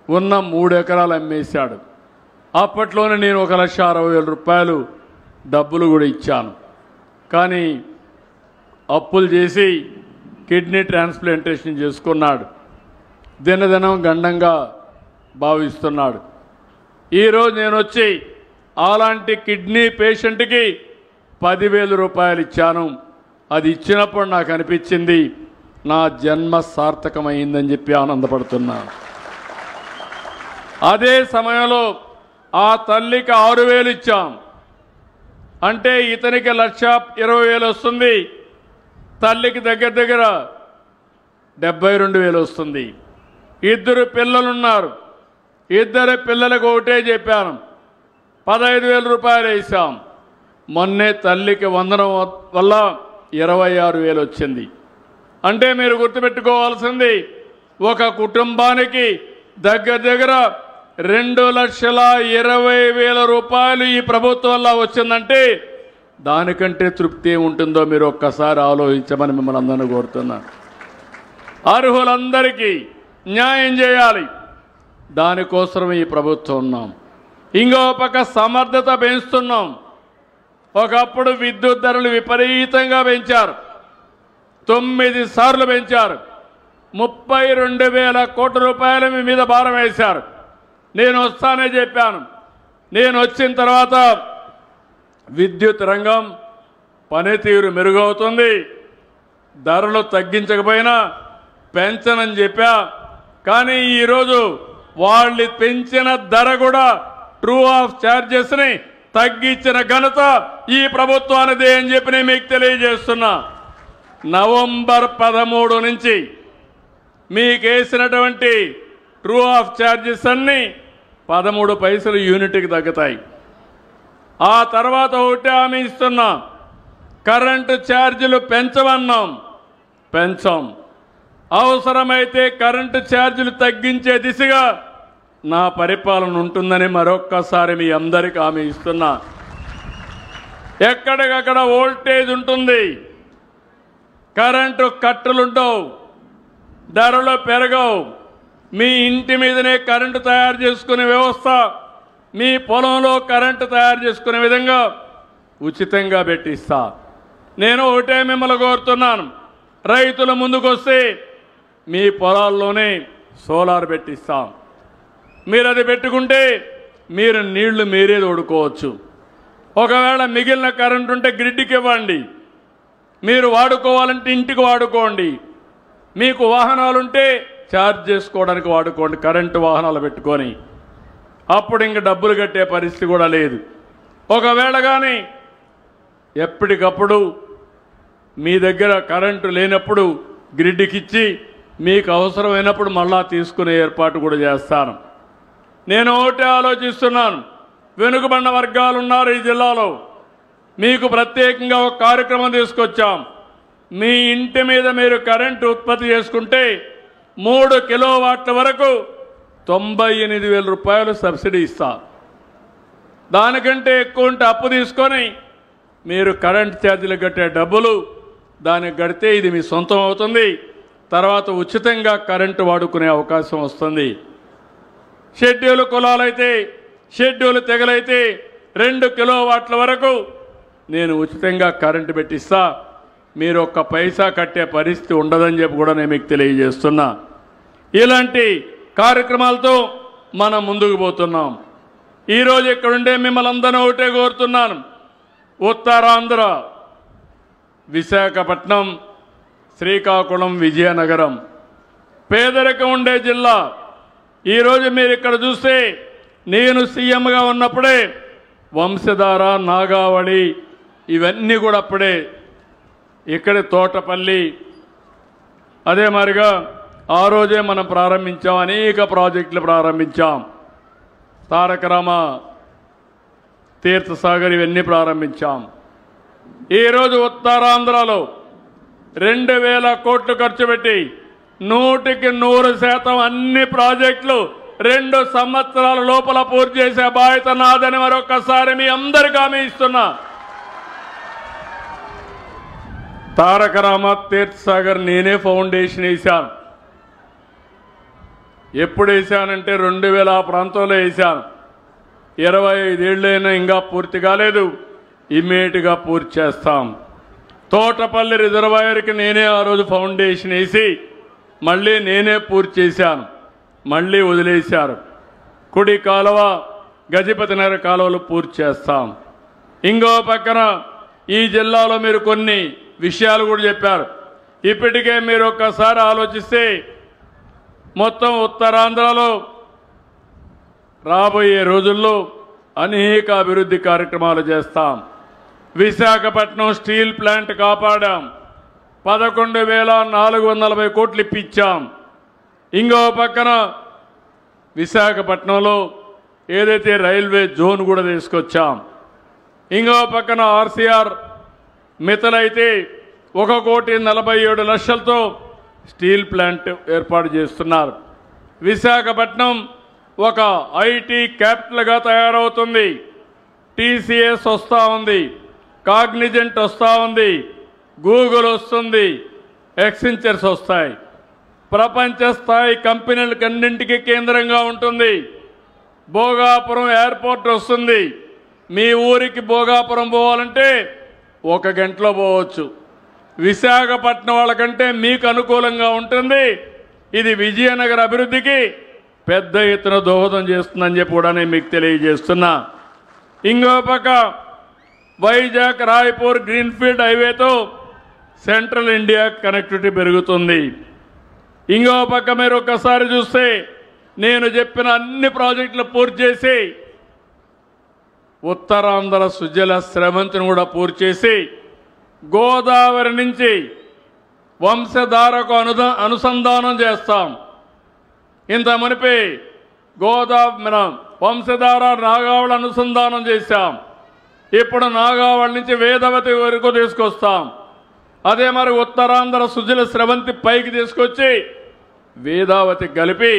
ఉన్న 3 ఎకరాలు అమ్మేశాడు. అప్పట్లోనే నేను 1,60,000 రూపాయలు డబ్బులు కూడా ఇచ్చాను. కానీ అప్పులు చేసి కిడ్నీ ట్రాన్స్ప్లాంటేషన్ చేసుకున్నాడు. దినదినం గండంగా భావిస్తున్నాడు. ఈరోజు నేను వచ్చి అలాంటి కిడ్నీ పేషెంట్కి 10,000 రూపాయలు ఇచ్చాను. అది ఇచ్చినప్పుడు నాకు అనిపించింది నా జన్మ సార్థకమైందని చెప్పి ఆనందపడుతున్నాను. అదే సమయంలో ఆ తల్లికి 6,000 ఇచ్చాం. అంటే ఇతనికి 1,20,000 వస్తుంది. తల్లికి దగ్గర దగ్గర 72,000 వస్తుంది. 2 పిల్లలున్నారు. 2 పిల్లలకు ఒకటే చెప్పాను, 15,000 రూపాయలు వేసాం. మొన్నే తల్లికి వందనం వల్ల 26,000 వచ్చింది. అంటే మీరు గుర్తుపెట్టుకోవాల్సింది, ఒక కుటుంబానికి దగ్గర దగ్గర 2,20,000 రూపాయలు ఈ ప్రభుత్వం వల్ల వచ్చిందంటే దానికంటే తృప్తి ఉంటుందో మీరు ఒక్కసారి ఆలోచించమని మిమ్మల్ని అందరినీ కోరుతున్నాను. అర్హులందరికీ న్యాయం చేయాలి. దానికోసం ఈ ప్రభుత్వం ఉన్నాం. ఇంకో పక్క సమర్థత పెంచుతున్నాం. ఒకప్పుడు విద్యుత్ ధరలు విపరీతంగా పెంచారు. 9 సార్లు పెంచారు. 32,000 కోట్ల రూపాయలు మీ మీద భారం వేశారు. నేను వస్తానే చెప్పాను. నేను వచ్చిన తర్వాత విద్యుత్ రంగం పనితీరు మెరుగవుతుంది, ధరలు తగ్గించకపోయినా పెంచనని చెప్పా. కానీ ఈరోజు వాళ్ళు పెంచిన ధర కూడా ట్రూ ఆఫ్ ఛార్జెస్ని తగ్గించిన ఘనత ఈ ప్రభుత్వానిదే అని చెప్పి నేను మీకు తెలియజేస్తున్నా. నవంబర్ 13 నుంచి మీకు వేసినటువంటి ట్రూ ఆఫ్ ఛార్జెస్ అన్నీ 13 పైసలు యూనిట్కి తగ్గుతాయి. ఆ తర్వాత ఒకటి హామీ ఇస్తున్నాం, కరెంటు ఛార్జీలు పెంచమన్నాం, పెంచాం. అవసరమైతే కరెంటు ఛార్జీలు తగ్గించే దిశగా నా పరిపాలన ఉంటుందని మరొక్కసారి మీ అందరికీ హామీ ఇస్తున్నా. ఎక్కడికక్కడ వోల్టేజ్ ఉంటుంది, కరెంటు కట్టులుండవు, ధరలు పెరగవు. మీ ఇంటి మీదనే కరెంటు తయారు చేసుకునే వ్యవస్థ, మీ పొలంలో కరెంటు తయారు చేసుకునే విధంగా ఉచితంగా పెట్టిస్తా. నేను ఒకటే మిమ్మల్ని కోరుతున్నాను, రైతులు ముందుకొస్తే మీ పొలాల్లోనే సోలార్ పెట్టిస్తాం. మీరు అది పెట్టుకుంటే మీరు నీళ్లు మీరే తోడుకోవచ్చు. ఒకవేళ మిగిలిన కరెంటు ఉంటే గ్రిడ్కి ఇవ్వండి, మీరు వాడుకోవాలంటే ఇంటికి వాడుకోండి. మీకు వాహనాలుంటే ఛార్జ్ చేసుకోవడానికి వాడుకోండి, కరెంటు వాహనాలు పెట్టుకొని. అప్పుడు ఇంక డబ్బులు కట్టే పరిస్థితి కూడా లేదు. ఒకవేళ కానీ ఎప్పటికప్పుడు మీ దగ్గర కరెంటు లేనప్పుడు గ్రిడ్కి ఇచ్చి మీకు అవసరమైనప్పుడు మళ్ళా తీసుకునే ఏర్పాటు కూడా చేస్తాను. నేను ఒకటే ఆలోచిస్తున్నాను, వెనుకబడిన వర్గాలు ఉన్నారు ఈ జిల్లాలో, మీకు ప్రత్యేకంగా ఒక కార్యక్రమం తీసుకొచ్చాం. మీ ఇంటి మీద మీరు కరెంటు ఉత్పత్తి చేసుకుంటే 3 కిలోవాట్ల వరకు 98,000 రూపాయలు సబ్సిడీ ఇస్తా. దానికంటే ఎక్కువ ఉంటే అప్పు తీసుకొని మీరు కరెంట్ ఛార్జీలు కట్టే డబ్బులు దానికి కడితే ఇది మీ సొంతం అవుతుంది. తర్వాత ఉచితంగా కరెంటు వాడుకునే అవకాశం వస్తుంది. షెడ్యూల్ కులాలైతే, షెడ్యూల్ తెగలైతే 2 కిలోవాట్ల వరకు నేను ఉచితంగా కరెంటు పెట్టిస్తా. మీరు 1 పైసా కట్టే పరిస్థితి ఉండదని చెప్పి కూడా నేను మీకు తెలియజేస్తున్నా. ఇలాంటి కార్యక్రమాలతో మనం ముందుకు పోతున్నాం. ఈరోజు ఇక్కడుండే మిమ్మల్ని అందరినీ ఒకటే కోరుతున్నాను, ఉత్తరాంధ్ర విశాఖపట్నం, శ్రీకాకుళం, విజయనగరం పేదరికం ఉండే జిల్లా. ఈరోజు మీరు ఇక్కడ చూస్తే నేను సీఎంగా ఉన్నప్పుడే వంశధార, నాగావళి ఇవన్నీ కూడా అప్పుడే ఇక్కడ తోటపల్లి, అదే మరిగా ఆ రోజే మనం ప్రారంభించాం, అనేక ప్రాజెక్టులు ప్రారంభించాం. తారక రామ తీర్థసాగర్ ఇవన్నీ ప్రారంభించాం. ఈరోజు ఉత్తరాంధ్రలో 2000 కోట్లు ఖర్చు పెట్టి 100% అన్ని ప్రాజెక్టులు 2 సంవత్సరాల లోపల పూర్తి చేసే బాధ్యత నాదని మరొకసారి మీ అందరికీ హామీ ఇస్తున్నా. తారక రామారావు తీర్థసాగర్ నేనే ఫౌండేషన్ వేశాను. ఎప్పుడు వేశానంటే 2000 ఆ ప్రాంతంలో వేశాను. 25 ఏళ్ళైనా ఇంకా పూర్తి కాలేదు. ఇమ్మీడియట్గా పూర్తి చేస్తాం. తోటపల్లి రిజర్వాయర్కి నేనే ఆ రోజు ఫౌండేషన్ వేసి మళ్ళీ నేనే పూర్తి చేశాను. మళ్ళీ వదిలేశారు. కుడి కాలువ గజపతి నగర్ కాలువలు పూర్తి చేస్తాం. ఇంకో పక్కన ఈ జిల్లాలో మీరు కొన్ని విషయాలు కూడా చెప్పారు. ఇప్పటికే మీరు ఒక్కసారి ఆలోచిస్తే మొత్తం ఉత్తరాంధ్రలో రాబోయే రోజుల్లో అనేక అభివృద్ధి కార్యక్రమాలు చేస్తాం. Visakhapatnam steel plant కాపాడాం. 11,440 కోట్లు ఇప్పించాం. ఇంకో పక్కన విశాఖపట్నంలో ఏదైతే రైల్వే జోన్ కూడా తీసుకొచ్చాం. ఇంకో పక్కన ఆర్సీఆర్ మితలైతే 1,47,00,000తో స్టీల్ ప్లాంట్ ఏర్పాటు చేస్తున్నారు. విశాఖపట్నం ఒక ఐటీ క్యాపిటల్గా తయారవుతుంది. టీసీఎస్ వస్తూ ఉంది, కాగ్నిజెంట్ వస్తూ ఉంది, గూగుల్ వస్తుంది, ఎక్సెంచర్స్ వస్తాయి. ప్రపంచ స్థాయి కంపెనీలకన్నింటికీ కేంద్రంగా ఉంటుంది. భోగాపురం ఎయిర్పోర్ట్ వస్తుంది. మీ ఊరికి భోగాపురం పోవాలంటే 1 గంటలో పోవచ్చు. విశాఖపట్నం వాళ్ళకంటే మీకు అనుకూలంగా ఉంటుంది. ఇది విజయనగర అభివృద్ధికి పెద్ద ఎత్తున దోహదం చేస్తుందని చెప్పి కూడా నేను మీకు తెలియజేస్తున్నా. ఇంకో పక్క వైజాగ్ రాయ్పూర్ గ్రీన్ఫీల్డ్ హైవేతో సెంట్రల్ ఇండియా కనెక్టివిటీ పెరుగుతుంది. ఇంకో పక్క మీరు ఒక్కసారి చూస్తే నేను చెప్పిన అన్ని ప్రాజెక్టులు పూర్తి చేసి ఉత్తరాంధ్ర సుజల స్రవంతిని కూడా పూర్తి చేసి గోదావరి నుంచి వంశధారకు అనుసంధానం చేస్తాం. ఇంత మునిపి మన వంశధార నాగావళి అనుసంధానం చేశాం. ఇప్పుడు నాగావళి నుంచి వేదవతి వరకు తీసుకొస్తాం. అదే మరి ఉత్తరాంధ్ర సుజల స్రవంతి పైకి తీసుకొచ్చి వేదావతి కలిపి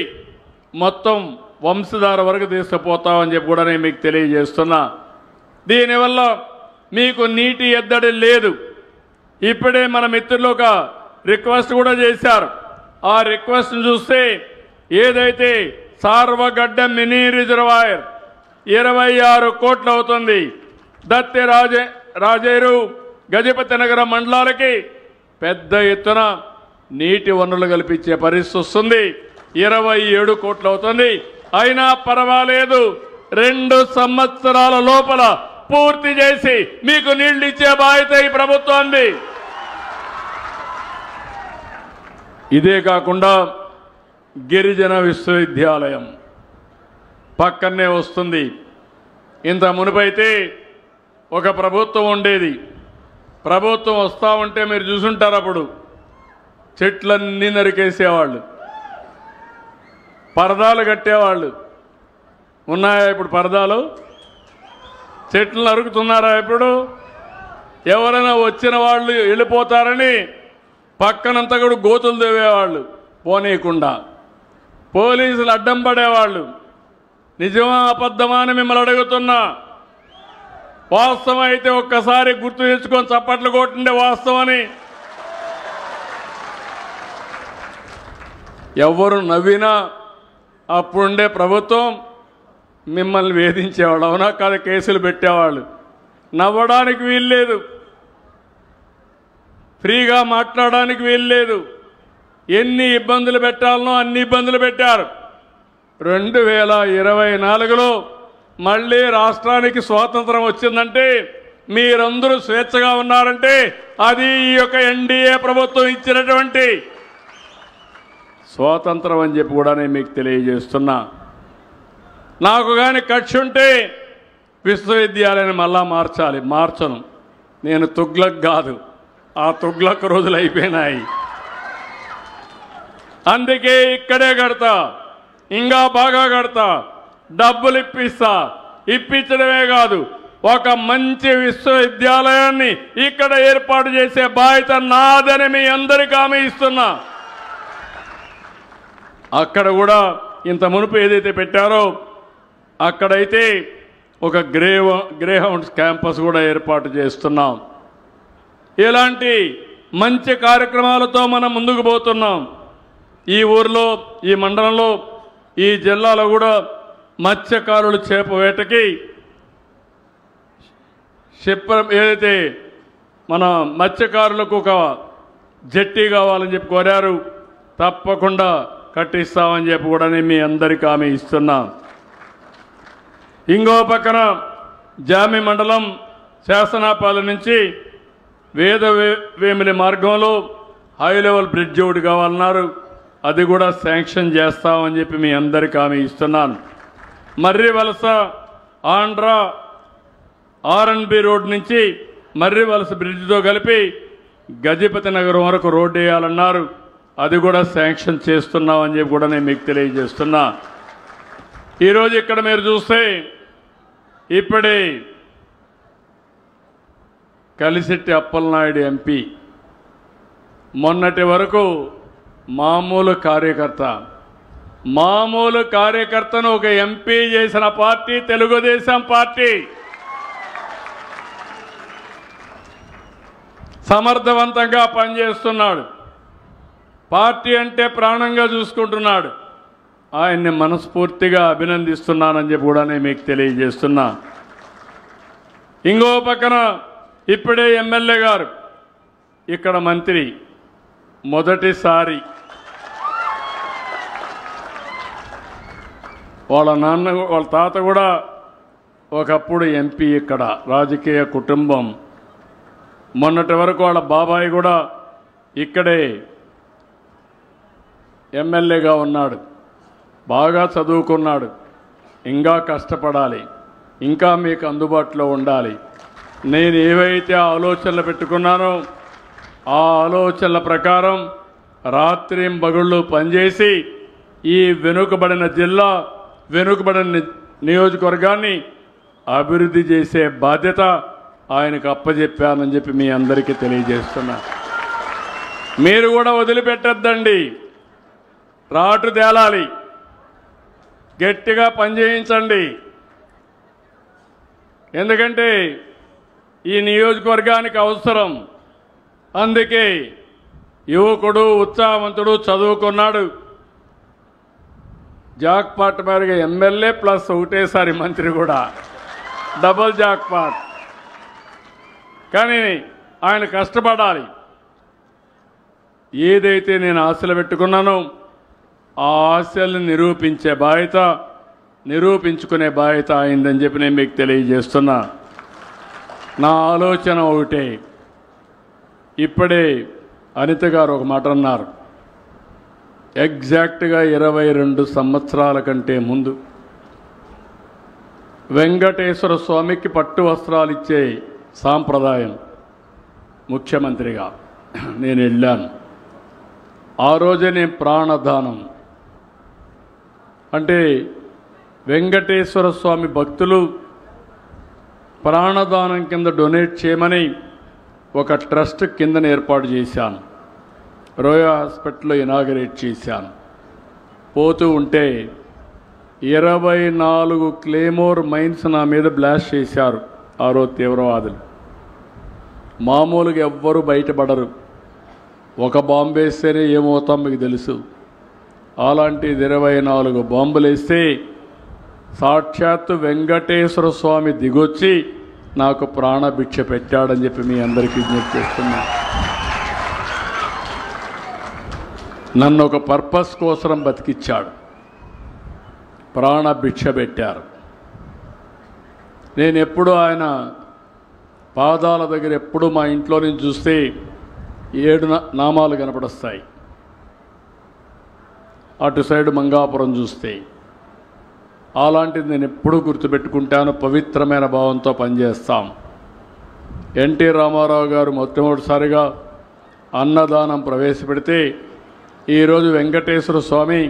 మొత్తం వంశధార వరకు తీసుకుపోతామని చెప్పి కూడా నేను మీకు తెలియజేస్తున్నా. దీనివల్ల మీకు నీటి ఎద్దడి లేదు. ఇప్పుడే మన మిత్రులు ఒక రిక్వెస్ట్ కూడా చేశారు. ఆ రిక్వెస్ట్ని చూస్తే ఏదైతే సార్వగడ్డ మినీ రిజర్వాయర్ 26 కోట్లు అవుతుంది. దత్తి రాజేరు గజపతి నగర మండలాలకి పెద్ద ఎత్తున నీటి వనరులు కల్పించే పరిస్థితి వస్తుంది. 27 కోట్లు అవుతుంది. అయినా పర్వాలేదు, 2 సంవత్సరాల లోపల పూర్తి చేసి మీకు నీళ్లు ఇచ్చే బాధ్యత ఈ ప్రభుత్వాన్ని. ఇదే కాకుండా గిరిజన విశ్వవిద్యాలయం పక్కనే వస్తుంది. ఇంత మునుపైతే ఒక ప్రభుత్వం ఉండేది. ప్రభుత్వం వస్తూ ఉంటే మీరు చూసుంటారు, అప్పుడు చెట్లన్నీ నరికేసేవాళ్ళు, పరదాలు కట్టేవాళ్ళు. ఉన్నాయా ఇప్పుడు పరదాలు? చెట్లు నరుకుతున్నారా ఇప్పుడు? ఎవరైనా వచ్చిన వాళ్ళు వెళ్ళిపోతారని పక్కనంతా కూడా గోతులు తవ్వేవాళ్ళు పోనీయకుండా. పోలీసులు అడ్డం పడేవాళ్ళు. నిజమా అబద్ధమా అని మిమ్మల్ని అడుగుతున్నా. వాస్తవం అయితే ఒక్కసారి గుర్తు తెచ్చుకొని చప్పట్లు కొట్టిండే వాస్తవని. ఎవరు నవ్వినా అప్పుడుండే ప్రభుత్వం మిమ్మల్ని వేధించేవాళ్ళు. అవునా కాదు? కేసులు పెట్టేవాళ్ళు. నవ్వడానికి వీల్లేదు, ఫ్రీగా మాట్లాడడానికి వీల్లేదు. ఎన్ని ఇబ్బందులు పెట్టాలనో అన్ని ఇబ్బందులు పెట్టారు. 2024లో మళ్ళీ రాష్ట్రానికి స్వాతంత్రం వచ్చిందంటే, మీరందరూ స్వేచ్ఛగా ఉన్నారంటే అది ఈ యొక్క ఎన్డీఏ ప్రభుత్వం ఇచ్చినటువంటి స్వాతంత్రం అని చెప్పి కూడా నేను మీకు తెలియజేస్తున్నా. నాకు కానీ కక్ష ఉంటే విశ్వవిద్యాలయాన్ని మళ్ళా మార్చాలి. మార్చను. నేను తుగ్లక్ కాదు, ఆ తుగ్లక్ రోజులు అయిపోయినాయి. అందుకే ఇక్కడే కడతా, ఇంకా బాగా కడతా, డబ్బులు ఇప్పిస్తా. ఇప్పించడమే కాదు, ఒక మంచి విశ్వవిద్యాలయాన్ని ఇక్కడ ఏర్పాటు చేసే బాధ్యత నాదని మీ అందరికీ హామీ ఇస్తున్నా. అక్కడ కూడా ఇంత మునుపు ఏదైతే పెట్టారో అక్కడైతే ఒక గ్రేహౌండ్స్ క్యాంపస్ కూడా ఏర్పాటు చేస్తున్నాం. ఇలాంటి మంచి కార్యక్రమాలతో మనం ముందుకు పోతున్నాం. ఈ ఊర్లో, ఈ మండలంలో, ఈ జిల్లాలో కూడా మత్స్యకారులు చేప వేటకి ఏదైతే మన మత్స్యకారులకు ఒక జట్టి కావాలని చెప్పి కోరారు, తప్పకుండా కట్టిస్తామని చెప్పి కూడా నేను మీ అందరికీ హామీ ఇస్తున్నా. ఇంకో పక్కన జామి మండలం శాసనాపాలెం నుంచి వేదవేమిలి మార్గంలో హై లెవెల్ బ్రిడ్జ్ ఒకటి కావాలన్నారు, అది కూడా శాంక్షన్ చేస్తామని చెప్పి మీ అందరికీ హామీ ఇస్తున్నాను. మర్రి వలస ఆంధ్రా ఆర్ఎన్బి రోడ్ నుంచి మర్రి వలస బ్రిడ్జ్తో కలిపి గజపతి నగరం వరకు రోడ్డు వేయాలన్నారు, అది కూడా శాంక్షన్ చేస్తున్నామని చెప్పి కూడా నేను మీకు తెలియజేస్తున్నా. ఈరోజు ఇక్కడ మీరు చూస్తే ఇప్పుడే కలిసిట్టి అప్పలనాయుడు ఎంపీ మొన్నటి వరకు మామూలు కార్యకర్తను ఒక ఎంపీ చేసిన పార్టీ తెలుగుదేశం పార్టీ. సమర్థవంతంగా పనిచేస్తున్నాడు, పార్టీ అంటే ప్రాణంగా చూసుకుంటున్నాడు. ఆయన్ని మనస్ఫూర్తిగా అభినందిస్తున్నానని చెప్పి కూడా నేను మీకు తెలియజేస్తున్నా. ఇంకో పక్కన ఇప్పుడే ఎమ్మెల్యే గారు ఇక్కడ మంత్రి, మొదటిసారి వాళ్ళ తాత కూడా ఒకప్పుడు ఎంపీ, ఇక్కడ రాజకీయ కుటుంబం. మొన్నటి వరకు వాళ్ళ బాబాయ్ కూడా ఇక్కడే ఎమ్మెల్యేగా ఉన్నాడు, బాగా చదువుకున్నాడు. ఇంకా కష్టపడాలి, ఇంకా మీకు అందుబాటులో ఉండాలి. నేను ఏవైతే ఆలోచనలు పెట్టుకున్నానో ఆ ఆలోచనల ప్రకారం రాత్రింబగళ్ళు పనిచేసి ఈ వెనుకబడిన జిల్లా, వెనుకబడిన నియోజకవర్గాన్ని అభివృద్ధి చేసే బాధ్యత ఆయనకు అప్పచెప్పానని చెప్పి మీ అందరికీ తెలియజేస్తున్నా. మీరు కూడా వదిలిపెట్టద్దండి, రాటు తేలాలి, గట్టిగా పనిచేయించండి. ఎందుకంటే ఈ నియోజకవర్గానికి అవసరం. అందుకే యువకుడు, ఉత్సాహవంతుడు, చదువుకున్నాడు, జాక్పాట్ మేరగా ఎమ్మెల్యే ప్లస్ ఒకటేసారి మంత్రి కూడా, డబుల్ జాక్పాట్. కానీ ఆయన కష్టపడాలి. ఏదైతే నేను ఆశలు పెట్టుకున్నానో ఆ ఆశల్ని నిరూపించుకునే బాధ్యత అయిందని చెప్పి నేను మీకు తెలియజేస్తున్నా. నా ఆలోచన ఒకటే. ఇప్పుడే అనిత గారు ఒక మాట అన్నారు, ఎగ్జాక్ట్గా 22 సంవత్సరాల కంటే ముందు వెంకటేశ్వర స్వామికి పట్టు వస్త్రాలు ఇచ్చే సాంప్రదాయం ముఖ్యమంత్రిగా నేను వెళ్ళాను. ఆ రోజే నేను ప్రాణదానం, అంటే వెంకటేశ్వర స్వామి భక్తులు ప్రాణదానం కింద డొనేట్ చేయమని ఒక ట్రస్ట్ కిందన ఏర్పాటు చేశాను. రోయా హాస్పిటల్లో ఇనాగరేట్ చేశాను. పోతూ ఉంటే 24 క్లేమోర్ మైన్స్ నా మీద బ్లాస్ట్ చేశారు ఆ రోజు తీవ్రవాదులు. మామూలుగా ఎవ్వరూ బయటపడరు, ఒక బాంబు వేస్తేనే ఏమవుతాం మీకు తెలుసు. అలాంటిది 24 బాంబులు వేస్తే సాక్షాత్తు వెంకటేశ్వర స్వామి దిగొచ్చి నాకు ప్రాణభిక్ష పెట్టాడని చెప్పి మీ అందరికీ విజ్ఞప్తి చేస్తున్నా. నన్ను ఒక పర్పస్ కోసం బతికిచ్చాడు, ప్రాణభిక్ష పెట్టారు. నేను ఎప్పుడు ఆయన పాదాల దగ్గర ఎప్పుడు మా ఇంట్లో నుంచి చూస్తే 7 నామాలు కనపడొస్తాయి. అటు సైడ్ మంగాపురం చూస్తే అలాంటిది నేను ఎప్పుడూ గుర్తుపెట్టుకుంటాను. పవిత్రమైన భావంతో పనిచేస్తాం. ఎన్టీ రామారావు గారు మొట్టమొదటిసారిగా అన్నదానం ప్రవేశపెడితే ఈరోజు వెంకటేశ్వర స్వామి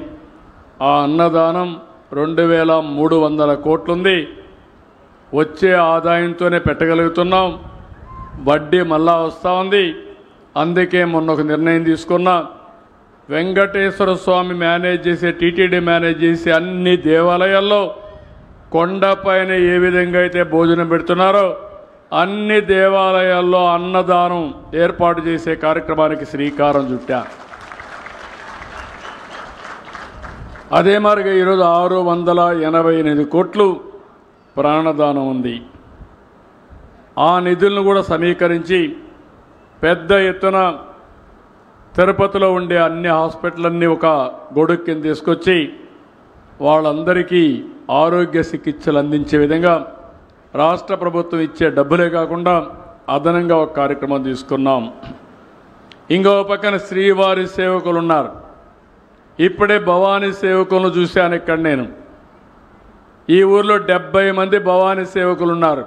ఆ అన్నదానం 2300 కోట్లుంది. వచ్చే ఆదాయంతోనే పెట్టగలుగుతున్నాం. వడ్డీ మళ్ళా వస్తూ ఉంది. అందుకే మొన్న ఒక నిర్ణయం తీసుకున్నా. వెంకటేశ్వర స్వామి మేనేజ్ చేసే, టీటీడీ మేనేజ్ చేసే అన్ని దేవాలయాల్లో కొండపైన ఏ విధంగా అయితే భోజనం పెడుతున్నారో అన్ని దేవాలయాల్లో అన్నదానం ఏర్పాటు చేసే కార్యక్రమానికి శ్రీకారం చుట్టా. అదే మరిగా ఈరోజు 688 కోట్లు ప్రాణదానం ఉంది. ఆ నిధులను కూడా సమీకరించి పెద్ద ఎత్తున తిరుపతిలో ఉండే అన్ని హాస్పిటల్లన్నీ ఒక గొడుగు కింద తీసుకొచ్చి వాళ్ళందరికీ ఆరోగ్య చికిత్సలు అందించే విధంగా రాష్ట్ర ప్రభుత్వం ఇచ్చే డబ్బులే కాకుండా అదనంగా ఒక కార్యక్రమం తీసుకున్నాం. ఇంకో పక్కన శ్రీవారి సేవకులు ఉన్నారు. ఇప్పుడే భవానీ సేవకులను చూశాను ఇక్కడ. నేను ఈ ఊర్లో 70 మంది భవానీ సేవకులు ఉన్నారు.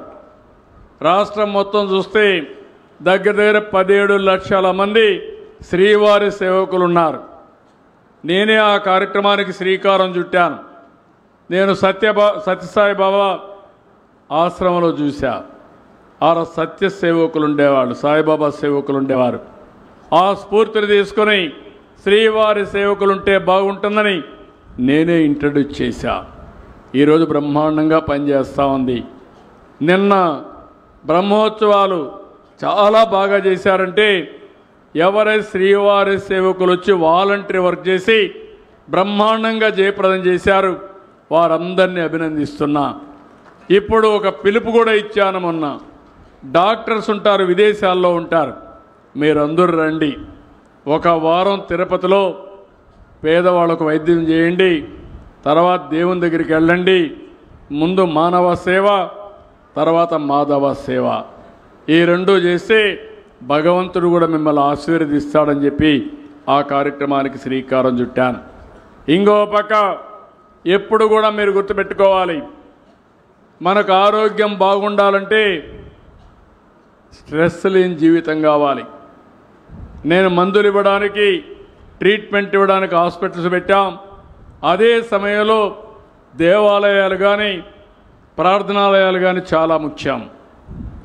రాష్ట్రం మొత్తం చూస్తే దగ్గర 17 లక్షల మంది శ్రీవారి సేవకులు ఉన్నారు. నేనే ఆ కార్యక్రమానికి శ్రీకారం చుట్టాను. నేను సత్యసాయి బాబా ఆశ్రమంలో చూశా. ఆ సత్య సేవకులు ఉండేవాళ్ళు, సాయిబాబా సేవకులు ఉండేవారు. ఆ స్ఫూర్తిని తీసుకొని శ్రీవారి సేవకులుంటే బాగుంటుందని నేనే ఇంట్రడ్యూస్ చేశా. ఈరోజు బ్రహ్మాండంగా పనిచేస్తూ ఉంది. నిన్న బ్రహ్మోత్సవాలు చాలా బాగా చేశారంటే ఎవరైతే శ్రీవారి సేవకులు వచ్చి వాలంటరీ వర్క్ చేసి బ్రహ్మాండంగా జయప్రదం చేశారు, వారందరినీ అభినందిస్తున్నా. ఇప్పుడు ఒక పిలుపు కూడా ఇచ్చాను. మొన్న డాక్టర్స్ ఉంటారు, విదేశాల్లో ఉంటారు, మీరందరూ రండి. ఒక వారం తిరుపతిలో పేదవాళ్ళకు వైద్యం చేయండి, తర్వాత దేవుని దగ్గరికి వెళ్ళండి. ముందు మానవ సేవ, తర్వాత మాధవ సేవ, ఈ రెండు చేస్తే భగవంతుడు కూడా మిమ్మల్ని ఆశీర్వదిస్తాడని చెప్పి ఆ కార్యక్రమానికి శ్రీకారం చుట్టాను. ఇంకో పక్క ఎప్పుడు కూడా మీరు గుర్తుపెట్టుకోవాలి, మనకు ఆరోగ్యం బాగుండాలంటే స్ట్రెస్ లేని జీవితం కావాలి. నేను మందులు ఇవ్వడానికి, ట్రీట్మెంట్ ఇవ్వడానికి హాస్పిటల్స్ పెట్టాం. అదే సమయంలో దేవాలయాలు కానీ ప్రార్థనాలయాలు కానీ చాలా ముఖ్యం.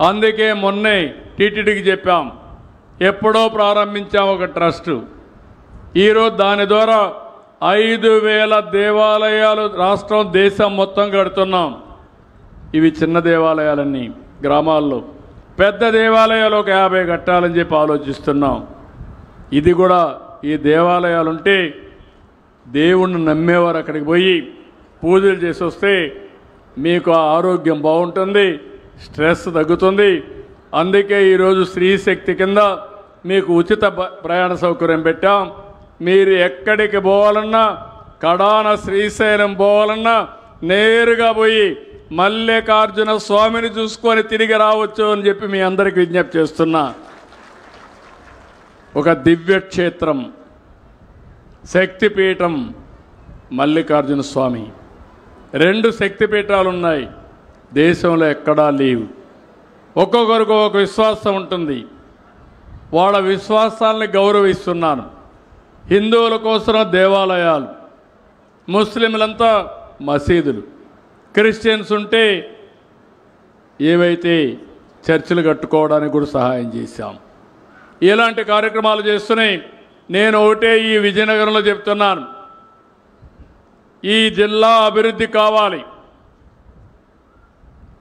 అందుకే మొన్నే టీటీడీకి చెప్పాం, ఎప్పుడో ప్రారంభించాం ఒక ట్రస్ట్. ఈరోజు దాని ద్వారా 5,000 దేవాలయాలు రాష్ట్రం దేశం మొత్తం కడుతున్నాం. ఇవి చిన్న దేవాలయాలన్నీ గ్రామాల్లో, పెద్ద దేవాలయాలు ఒక 50 కట్టాలని చెప్పి ఆలోచిస్తున్నాం. ఇది కూడా ఈ దేవాలయాలు ఉంటే దేవుణ్ణి నమ్మేవారు అక్కడికి పోయి పూజలు చేసి వస్తే మీకు ఆరోగ్యం బాగుంటుంది, స్ట్రెస్ తగ్గుతుంది. అందుకే ఈరోజు స్త్రీశక్తి కింద మీకు ఉచిత ప్రయాణ సౌకర్యం పెట్టాం. మీరు ఎక్కడికి పోవాలన్నా, కడాన శ్రీశైలం పోవాలన్నా నేరుగా పోయి మల్లికార్జున స్వామిని చూసుకొని తిరిగి రావచ్చు అని చెప్పి మీ అందరికీ విజ్ఞప్తి చేస్తున్నా. ఒక దివ్యక్షేత్రం, శక్తిపీఠం మల్లికార్జున స్వామి. 2 శక్తిపీఠాలు ఉన్నాయి, దేశంలో ఎక్కడా లేవు. ఒక్కొక్కరికి ఒక విశ్వాసం ఉంటుంది. వాళ్ళ విశ్వాసాలని గౌరవిస్తున్నాను. హిందువుల కోసం దేవాలయాలు, ముస్లింలంతా మసీదులు, క్రిస్టియన్స్ ఉంటే ఏవైతే చర్చిలు కట్టుకోవడానికి కూడా సహాయం చేశాం. ఇలాంటి కార్యక్రమాలు చేస్తున్నాయి. నేను ఒకటే ఈ విజయనగరంలో చెప్తున్నాను, ఈ జిల్లా అభివృద్ధి కావాలి,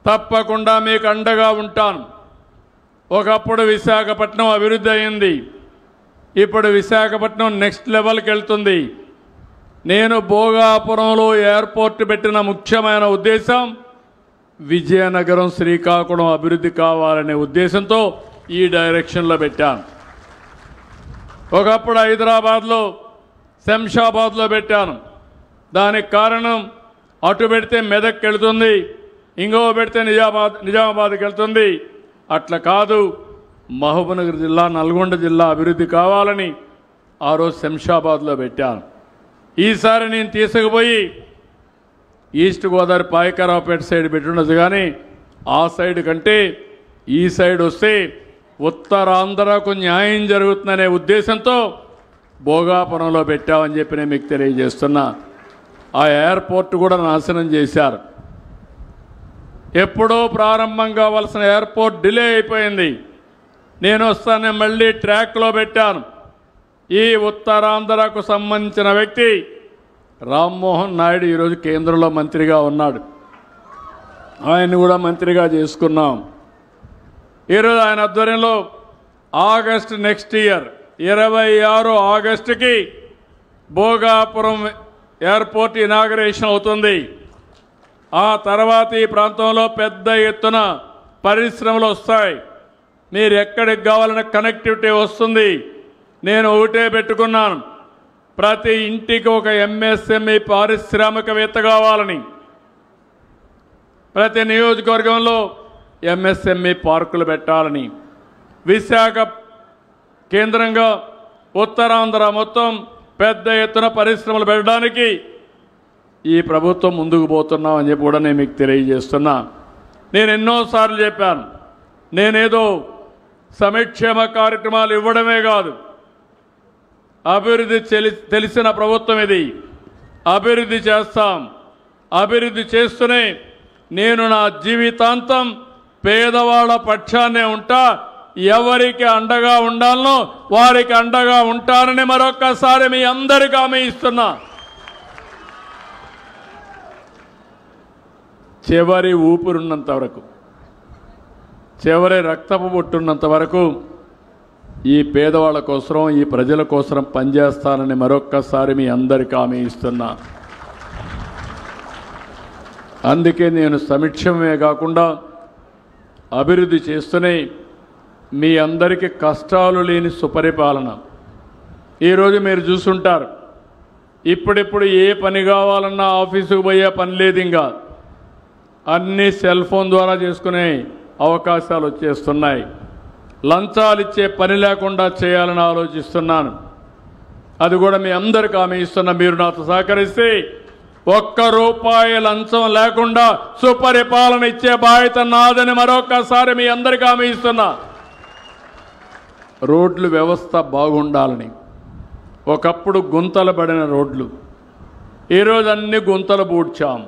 తప్పకుండా మీకు అండగా ఉంటాను. ఒకప్పుడు విశాఖపట్నం అభివృద్ధి అయింది, ఇప్పుడు విశాఖపట్నం నెక్స్ట్ లెవెల్కి వెళ్తుంది. నేను భోగాపురంలో ఎయిర్పోర్ట్ పెట్టిన ముఖ్యమైన ఉద్దేశం విజయనగరం, శ్రీకాకుళం అభివృద్ధి కావాలనే ఉద్దేశంతో ఈ డైరెక్షన్లో పెట్టాను. ఒకప్పుడు హైదరాబాద్లో, శంషాబాద్లో పెట్టాను. దానికి కారణం అటు పెడితే మెదక్కి వెళుతుంది, ఇంకో పెడితే నిజామాబాద్కి వెళ్తుంది. అట్లా కాదు, మహబూబ్నగర్ జిల్లా, నల్గొండ జిల్లా అభివృద్ధి కావాలని ఆ రోజు శంషాబాద్లో పెట్టాను. ఈసారి నేను తీసుకుపోయి ఈస్ట్ గోదావరి పాయకరావుపేట సైడ్ పెట్టుండదు, కానీ ఆ సైడ్ కంటే ఈ సైడ్ వస్తే ఉత్తరాంధ్రకు న్యాయం జరుగుతుందనే ఉద్దేశంతో భోగాపురంలో పెట్టామని చెప్పి నేను మీకు తెలియజేస్తున్నా. ఆ ఎయిర్పోర్ట్ కూడా నాశనం చేశారు. ఎప్పుడో ప్రారంభం కావాల్సిన ఎయిర్పోర్ట్ డిలే అయిపోయింది. నేను వస్తానే మళ్ళీ ట్రాక్లో పెట్టాను. ఈ ఉత్తరాంధ్రకు సంబంధించిన వ్యక్తి రామ్మోహన్ నాయుడు ఈరోజు కేంద్రంలో మంత్రిగా ఉన్నాడు. ఆయన్ని కూడా మంత్రిగా చేసుకున్నాం. ఈరోజు ఆయన ఆధ్వర్యంలో ఆగస్టు నెక్స్ట్ ఇయర్ 26 ఆగస్టుకి భోగాపురం ఎయిర్పోర్ట్ ఇనాగరేషన్ అవుతుంది. ఆ తర్వాత ఈ ప్రాంతంలో పెద్ద ఎత్తున పరిశ్రమలు వస్తాయి. మీరు ఎక్కడికి కావాలన్న కనెక్టివిటీ వస్తుంది. నేను ఒకటే పెట్టుకున్నాను, ప్రతి ఇంటికి ఒక ఎంఎస్ఎంఈ పారిశ్రామికవేత్త కావాలని. ప్రతి నియోజకవర్గంలో ఎంఎస్ఎంఈ పార్కులు పెట్టాలని. విశాఖ కేంద్రంగా ఉత్తరాంధ్ర మొత్తం పెద్ద ఎత్తున పరిశ్రమలు పెట్టడానికి ఈ ప్రభుత్వం ముందుకు పోతున్నామని చెప్పి కూడా నేను మీకు తెలియజేస్తున్నా. నేను ఎన్నోసార్లు చెప్పాను, నేనేదో సంక్షేమ కార్యక్రమాలు ఇవ్వడమే కాదు, అభివృద్ధి తెలిసిన ప్రభుత్వం ఇది. అభివృద్ధి చేస్తాం. అభివృద్ధి చేస్తూనే నేను నా జీవితాంతం పేదవాళ్ళ పక్షాన్నే ఉంటా. ఎవరికి అండగా ఉండాలనో వారికి అండగా ఉంటానని మరొక్కసారి మీ అందరికీ హామీ ఇస్తున్నా. చివరి ఊపిరున్నంత వరకు, చివరి రక్తపు బొట్టున్నంత వరకు ఈ పేదవాళ్ళ కోసం, ఈ ప్రజల కోసం పనిచేస్తానని మరొక్కసారి మీ అందరికీ హామీ ఇస్తున్నా. అందుకే నేను సంక్షేమమే కాకుండా అభివృద్ధి చేస్తూనే మీ అందరికీ కష్టాలు లేని సుపరిపాలన. ఈరోజు మీరు చూసుంటారు, ఇప్పుడిప్పుడు ఏ పని కావాలన్నా ఆఫీసుకు పోయే పని లేదు. ఇంకా అన్నీ సెల్ ఫోన్ ద్వారా చేసుకునే అవకాశాలు వచ్చేస్తున్నాయి. లంచాలు ఇచ్చే పని లేకుండా చేయాలని ఆలోచిస్తున్నాను. అది కూడా మీ అందరికీ హామీ ఇస్తున్నా. మీరు నాతో సహకరిస్తే ₹1 లంచం లేకుండా సుపరిపాలన ఇచ్చే బాధ్యత నాదని మరొకసారి మీ అందరికీ హామీ ఇస్తున్నా. రోడ్లు వ్యవస్థ బాగుండాలని. ఒకప్పుడు గుంతలు పడిన రోడ్లు, ఈరోజు అన్ని గుంతలు పూడ్చాం.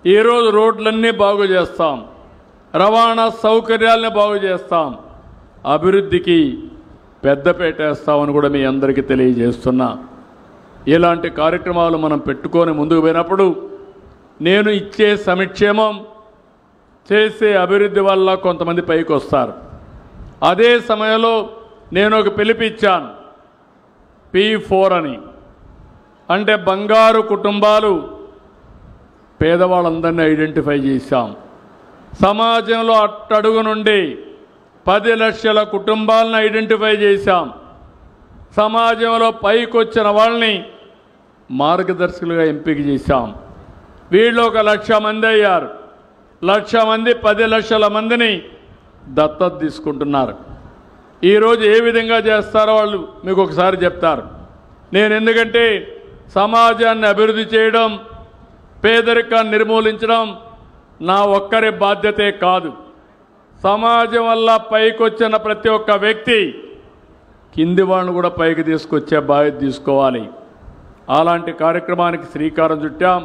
ఈరోజు రోడ్లన్నీ బాగు చేస్తాం. రవాణా సౌకర్యాలని బాగు చేస్తాం. అభివృద్ధికి పెద్దపీట వేస్తామని కూడా మీ అందరికీ తెలియజేస్తున్నా. ఇలాంటి కార్యక్రమాలు మనం పెట్టుకొని ముందుకు పోయినప్పుడు నేను ఇచ్చే సంక్షేమం, చేసే అభివృద్ధి వల్ల కొంతమంది పైకి వస్తారు. అదే సమయంలో నేను ఒక పిలిపిచ్చాను, P4 అని. అంటే బంగారు కుటుంబాలు, పేదవాళ్ళందరినీ ఐడెంటిఫై చేశాం. సమాజంలో అట్టడుగు నుండి 10 లక్షల కుటుంబాలను ఐడెంటిఫై చేశాం. సమాజంలో పైకి వచ్చిన వాళ్ళని మార్గదర్శకులుగా ఎంపిక చేశాం. వీళ్ళు 1 లక్ష మంది అయ్యారు. 1,00,000 మంది 10 లక్షల మందిని దత్తత తీసుకుంటున్నారు. ఈరోజు ఏ విధంగా చేస్తారో వాళ్ళు మీకు ఒకసారి చెప్తారు. నేను ఎందుకంటే సమాజాన్ని అభివృద్ధి చేయడం, పేదరికాన్ని నిర్మూలించడం నా ఒక్కరి బాధ్యతే కాదు. సమాజం వల్ల పైకి వచ్చిన ప్రతి ఒక్క వ్యక్తి కింది వాళ్ళను కూడా పైకి తీసుకొచ్చే బాధ్యత తీసుకోవాలి. అలాంటి కార్యక్రమానికి శ్రీకారం చుట్టాం.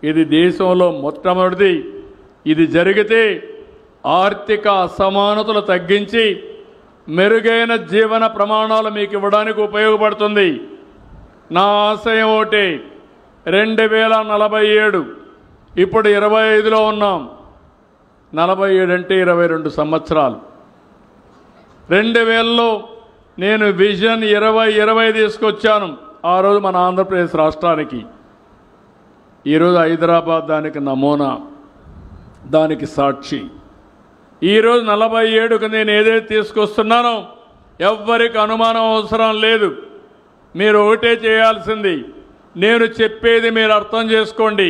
ఇది దేశంలో మొట్టమొదటిది. ఇది జరిగితే ఆర్థిక అసమానతలు తగ్గించి మెరుగైన జీవన ప్రమాణాలు మీకు ఇవ్వడానికి ఉపయోగపడుతుంది. నా ఆశయం ఒకటి, 2047, ఇప్పుడు 25లో ఉన్నాం. 47 అంటే 22 సంవత్సరాలు. 2000లో నేను విజన్ 2020 తీసుకొచ్చాను. ఆ రోజు మన ఆంధ్రప్రదేశ్ రాష్ట్రానికి. ఈరోజు హైదరాబాద్ దానికి నమూనా, దానికి సాక్షి. ఈరోజు 47కు నేను ఏదైతే తీసుకొస్తున్నానో ఎవ్వరికి అనుమానం అవసరం లేదు. మీరు ఒకటే చేయాల్సింది, నేను చెప్పేది మీరు అర్థం చేసుకోండి,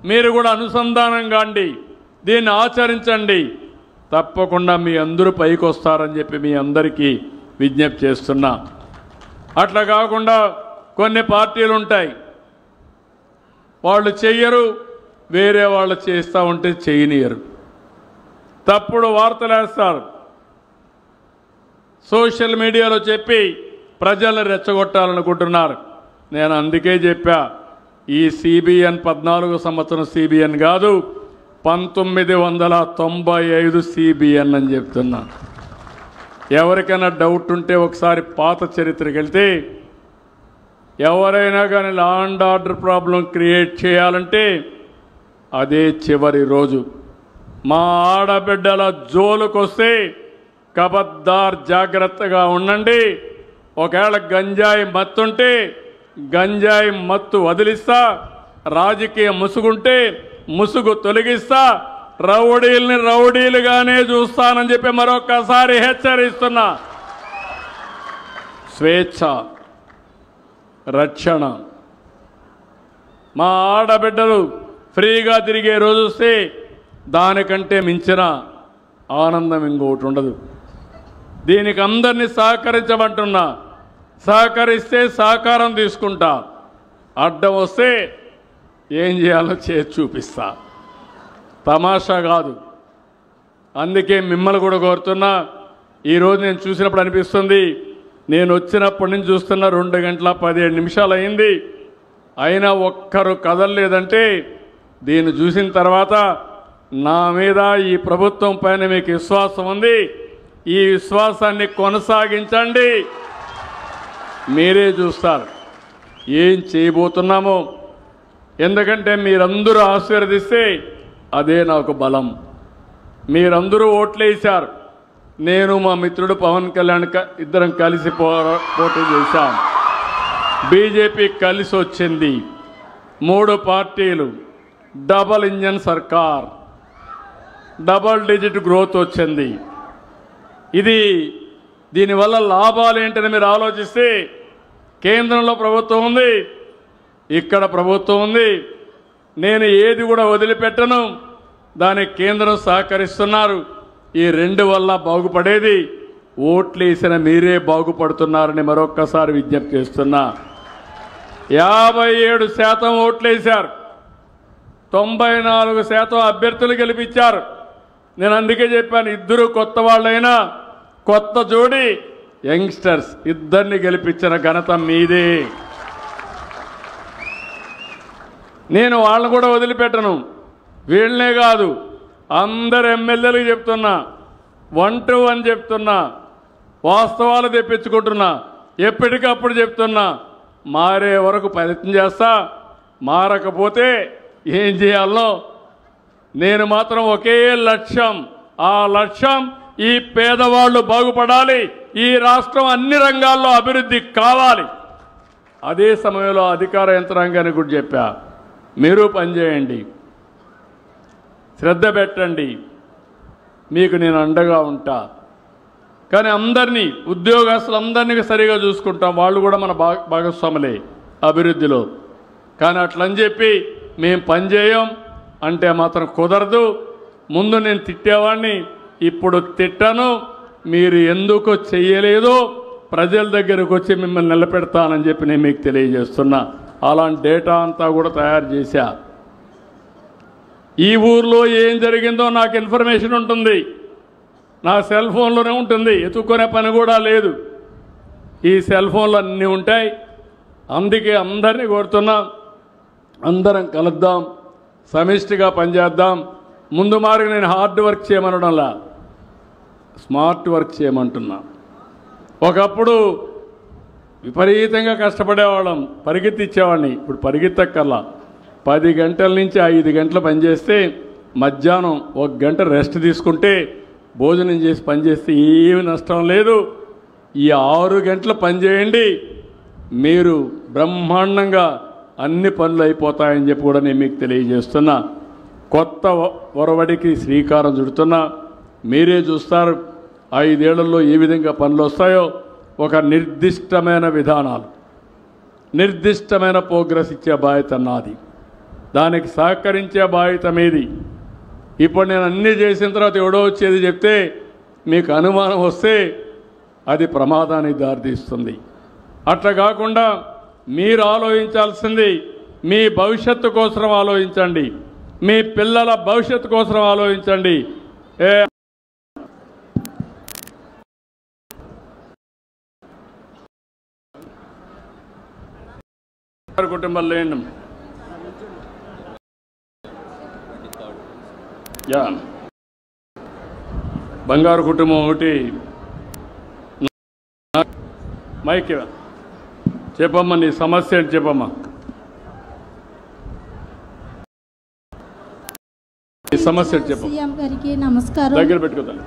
మీరు కూడా అనుసంధానం కాండి, దీన్ని ఆచరించండి. తప్పకుండా మీ అందరూ పైకి వస్తారని చెప్పి మీ అందరికీ విజ్ఞప్తి చేస్తున్నా. అట్లా కాకుండా కొన్ని పార్టీలు ఉంటాయి, వాళ్ళు చెయ్యరు, వేరే వాళ్ళు చేస్తూ ఉంటే చేయనియరు. తప్పుడు వార్తలు వేస్తారు, సోషల్ మీడియాలో చెప్పి ప్రజలను రెచ్చగొట్టాలనుకుంటున్నారు. నేను అందుకే చెప్పా, ఈ CBN 14 సంవత్సరం CBN కాదు, 1995 CBN అని చెప్తున్నా. ఎవరికైనా డౌట్ ఉంటే ఒకసారి పాత చరిత్రకి వెళ్తే, ఎవరైనా కానీ law and order problem create చేయాలంటే అదే చివరి రోజు. మా ఆడబిడ్డల జోలుకొస్తే కబద్దార్ జాగ్రత్తగా ఉండండి. ఒకవేళ గంజాయి మత్తుంటే గంజాయి మత్తు వదిలిస్తా, రాజకీయ ముసుగుంటే ముసుగు తొలగిస్తా, రౌడీల్ని రౌడీలుగానే చూస్తానని చెప్పి మరొకసారి హెచ్చరిస్తున్నా. స్వేచ్ఛ, రక్షణ, మా ఆడబిడ్డలు ఫ్రీగా తిరిగే రోజు వస్తే దానికంటే మించిన ఆనందం ఇంకోటి ఉండదు. దీనికి అందరినీ సహకరించమంటున్నా. సహకరిస్తే సహకారం తీసుకుంటా, అడ్డం వస్తే ఏం చేయాలో చేసి చూపిస్తా. తమాషా కాదు. అందుకే మిమ్మల్ని కూడా కోరుతున్నా. ఈరోజు నేను చూసినప్పుడు అనిపిస్తుంది, నేను వచ్చినప్పటి నుంచి చూస్తున్న 2 గంటల 17 నిమిషాలు అయింది, అయినా ఒక్కరు కదలలేదంటే దీన్ని చూసిన తర్వాత నా మీద ఈ ప్రభుత్వం పైన మీకు విశ్వాసం ఉంది. ఈ విశ్వాసాన్ని కొనసాగించండి. మీరే చూస్తారు ఏం చేయబోతున్నామో. ఎందుకంటే మీరందరూ ఆశీర్వదిస్తే అదే నాకు బలం. మీరందరూ ఓట్లేశారు. నేను మా మిత్రుడు పవన్ కళ్యాణ్ ఇద్దరం కలిసి పోటీ చేశాం. బీజేపీ కలిసి వచ్చింది. 3 పార్టీలు, డబల్ ఇంజన్ సర్కార్, డబల్ డిజిట్ గ్రోత్ వచ్చింది. దీనివల్ల లాభాలు ఏంటని మీరు ఆలోచిస్తే, కేంద్రంలో ప్రభుత్వం ఉంది, ఇక్కడ ప్రభుత్వం ఉంది. నేను ఏది కూడా వదిలిపెట్టను. దానికి కేంద్రం సహకరిస్తున్నారు. ఈ 2 వల్ల బాగుపడేది ఓట్లేసిన మీరే బాగుపడుతున్నారని మరొక్కసారి విజ్ఞప్తి చేస్తున్నా. 57% ఓట్లేశారు, 94% అభ్యర్థులు గెలిపించారు. నేను అందుకే చెప్పాను, ఇద్దరు కొత్త వాళ్ళైనా కొత్త జోడి యంగ్స్టర్స్ ఇద్దరిని గెలిపించిన ఘనత మీదే. నేను వాళ్ళని కూడా వదిలిపెట్టను. వీళ్ళనే కాదు, అందరు ఎమ్మెల్యేలకు చెప్తున్నా, 1 to 1 చెప్తున్నా, వాస్తవాలు తెప్పించుకుంటున్నా, ఎప్పటికప్పుడు చెప్తున్నా. మారే వరకు ప్రయత్నం చేస్తా. మారకపోతే ఏం చేయాలో నేను మాత్రం ఒకే లక్ష్యం. ఆ లక్ష్యం ఈ పేదవాళ్ళు బాగుపడాలి, ఈ రాష్ట్రం అన్ని రంగాల్లో అభివృద్ధి కావాలి. అదే సమయంలో అధికార యంత్రాంగానికి కూడా చెప్పా, మీరు పనిచేయండి, శ్రద్ధ పెట్టండి, మీకు నేను అండగా ఉంటా. కానీ అందరినీ, ఉద్యోగస్తులందరినీ సరిగా చూసుకుంటాం. వాళ్ళు కూడా మన భాగస్వాములే అభివృద్ధిలో. కానీ అట్లని చెప్పి మేము పనిచేయం అంటే మాత్రం కుదరదు. ముందు నేను తిట్టేవాడిని, ఇప్పుడు తిట్టను. మీరు ఎందుకు చెయ్యలేదో ప్రజల దగ్గరకు వచ్చి మిమ్మల్ని నిలబెడతానని చెప్పి నేను మీకు తెలియజేస్తున్నా. అలాంటి డేటా అంతా కూడా తయారు చేశా. ఈ ఊర్లో ఏం జరిగిందో నాకు ఇన్ఫర్మేషన్ ఉంటుంది, నా సెల్ ఫోన్లోనే ఉంటుంది. ఎత్తుక్కునే పని కూడా లేదు. ఈ సెల్ ఫోన్లు అన్నీ ఉంటాయి. అందుకే అందరినీ కోరుతున్నా, అందరం కలుద్దాం, సమిష్టిగా పనిచేద్దాం. ముందు మార్గం నేను హార్డ్ వర్క్ చేయమనడంలా, స్మార్ట్ వర్క్ చేయమంటున్నా. ఒకప్పుడు విపరీతంగా కష్టపడేవాళ్ళం, పరిగెత్తిచ్చేవాడిని. ఇప్పుడు పరిగెత్తక్కర్లా. 10 గంటల నుంచి 5 గంటలు పనిచేస్తే మధ్యాహ్నం 1 గంట రెస్ట్ తీసుకుంటే, భోజనం చేసి పనిచేస్తే ఏమి నష్టం లేదు. ఈ 6 గంటలు పనిచేయండి, మీరు బ్రహ్మాండంగా అన్ని పనులు అయిపోతాయని చెప్పి కూడా నేను మీకు తెలియజేస్తున్నా. కొత్త ఒరవడికి శ్రీకారం చుడుతున్నా. మీరే చూస్తారు 5 ఏళ్లలో ఏ విధంగా పనులు వస్తాయో. ఒక నిర్దిష్టమైన విధానాలు, నిర్దిష్టమైన ప్రోగ్రెస్ ఇచ్చే బాధ్యత నాది. దానికి సహకరించే బాధ్యత మీది. ఇప్పుడు నేను అన్నీ చేసిన తర్వాత ఎవడో వచ్చేది చెప్తే మీకు అనుమానం వస్తే అది ప్రమాదానికి దారితీస్తుంది. అట్లా కాకుండా మీరు ఆలోచించాల్సింది మీ భవిష్యత్తు కోసం ఆలోచించండి, మీ పిల్లల భవిష్యత్తు కోసం ఆలోచించండి. కుటుంబాలు లేండి. యా బంగారు కుటుంబం ఒకటి మైక్ చెప్పమ్మా, నీ సమస్య ఏంటి చెప్పమ్మా. ఈ సమస్య చెప్పమ్మా. సీఎం గారికి నమస్కారం. దగ్గర పెట్టుకోదాన్ని.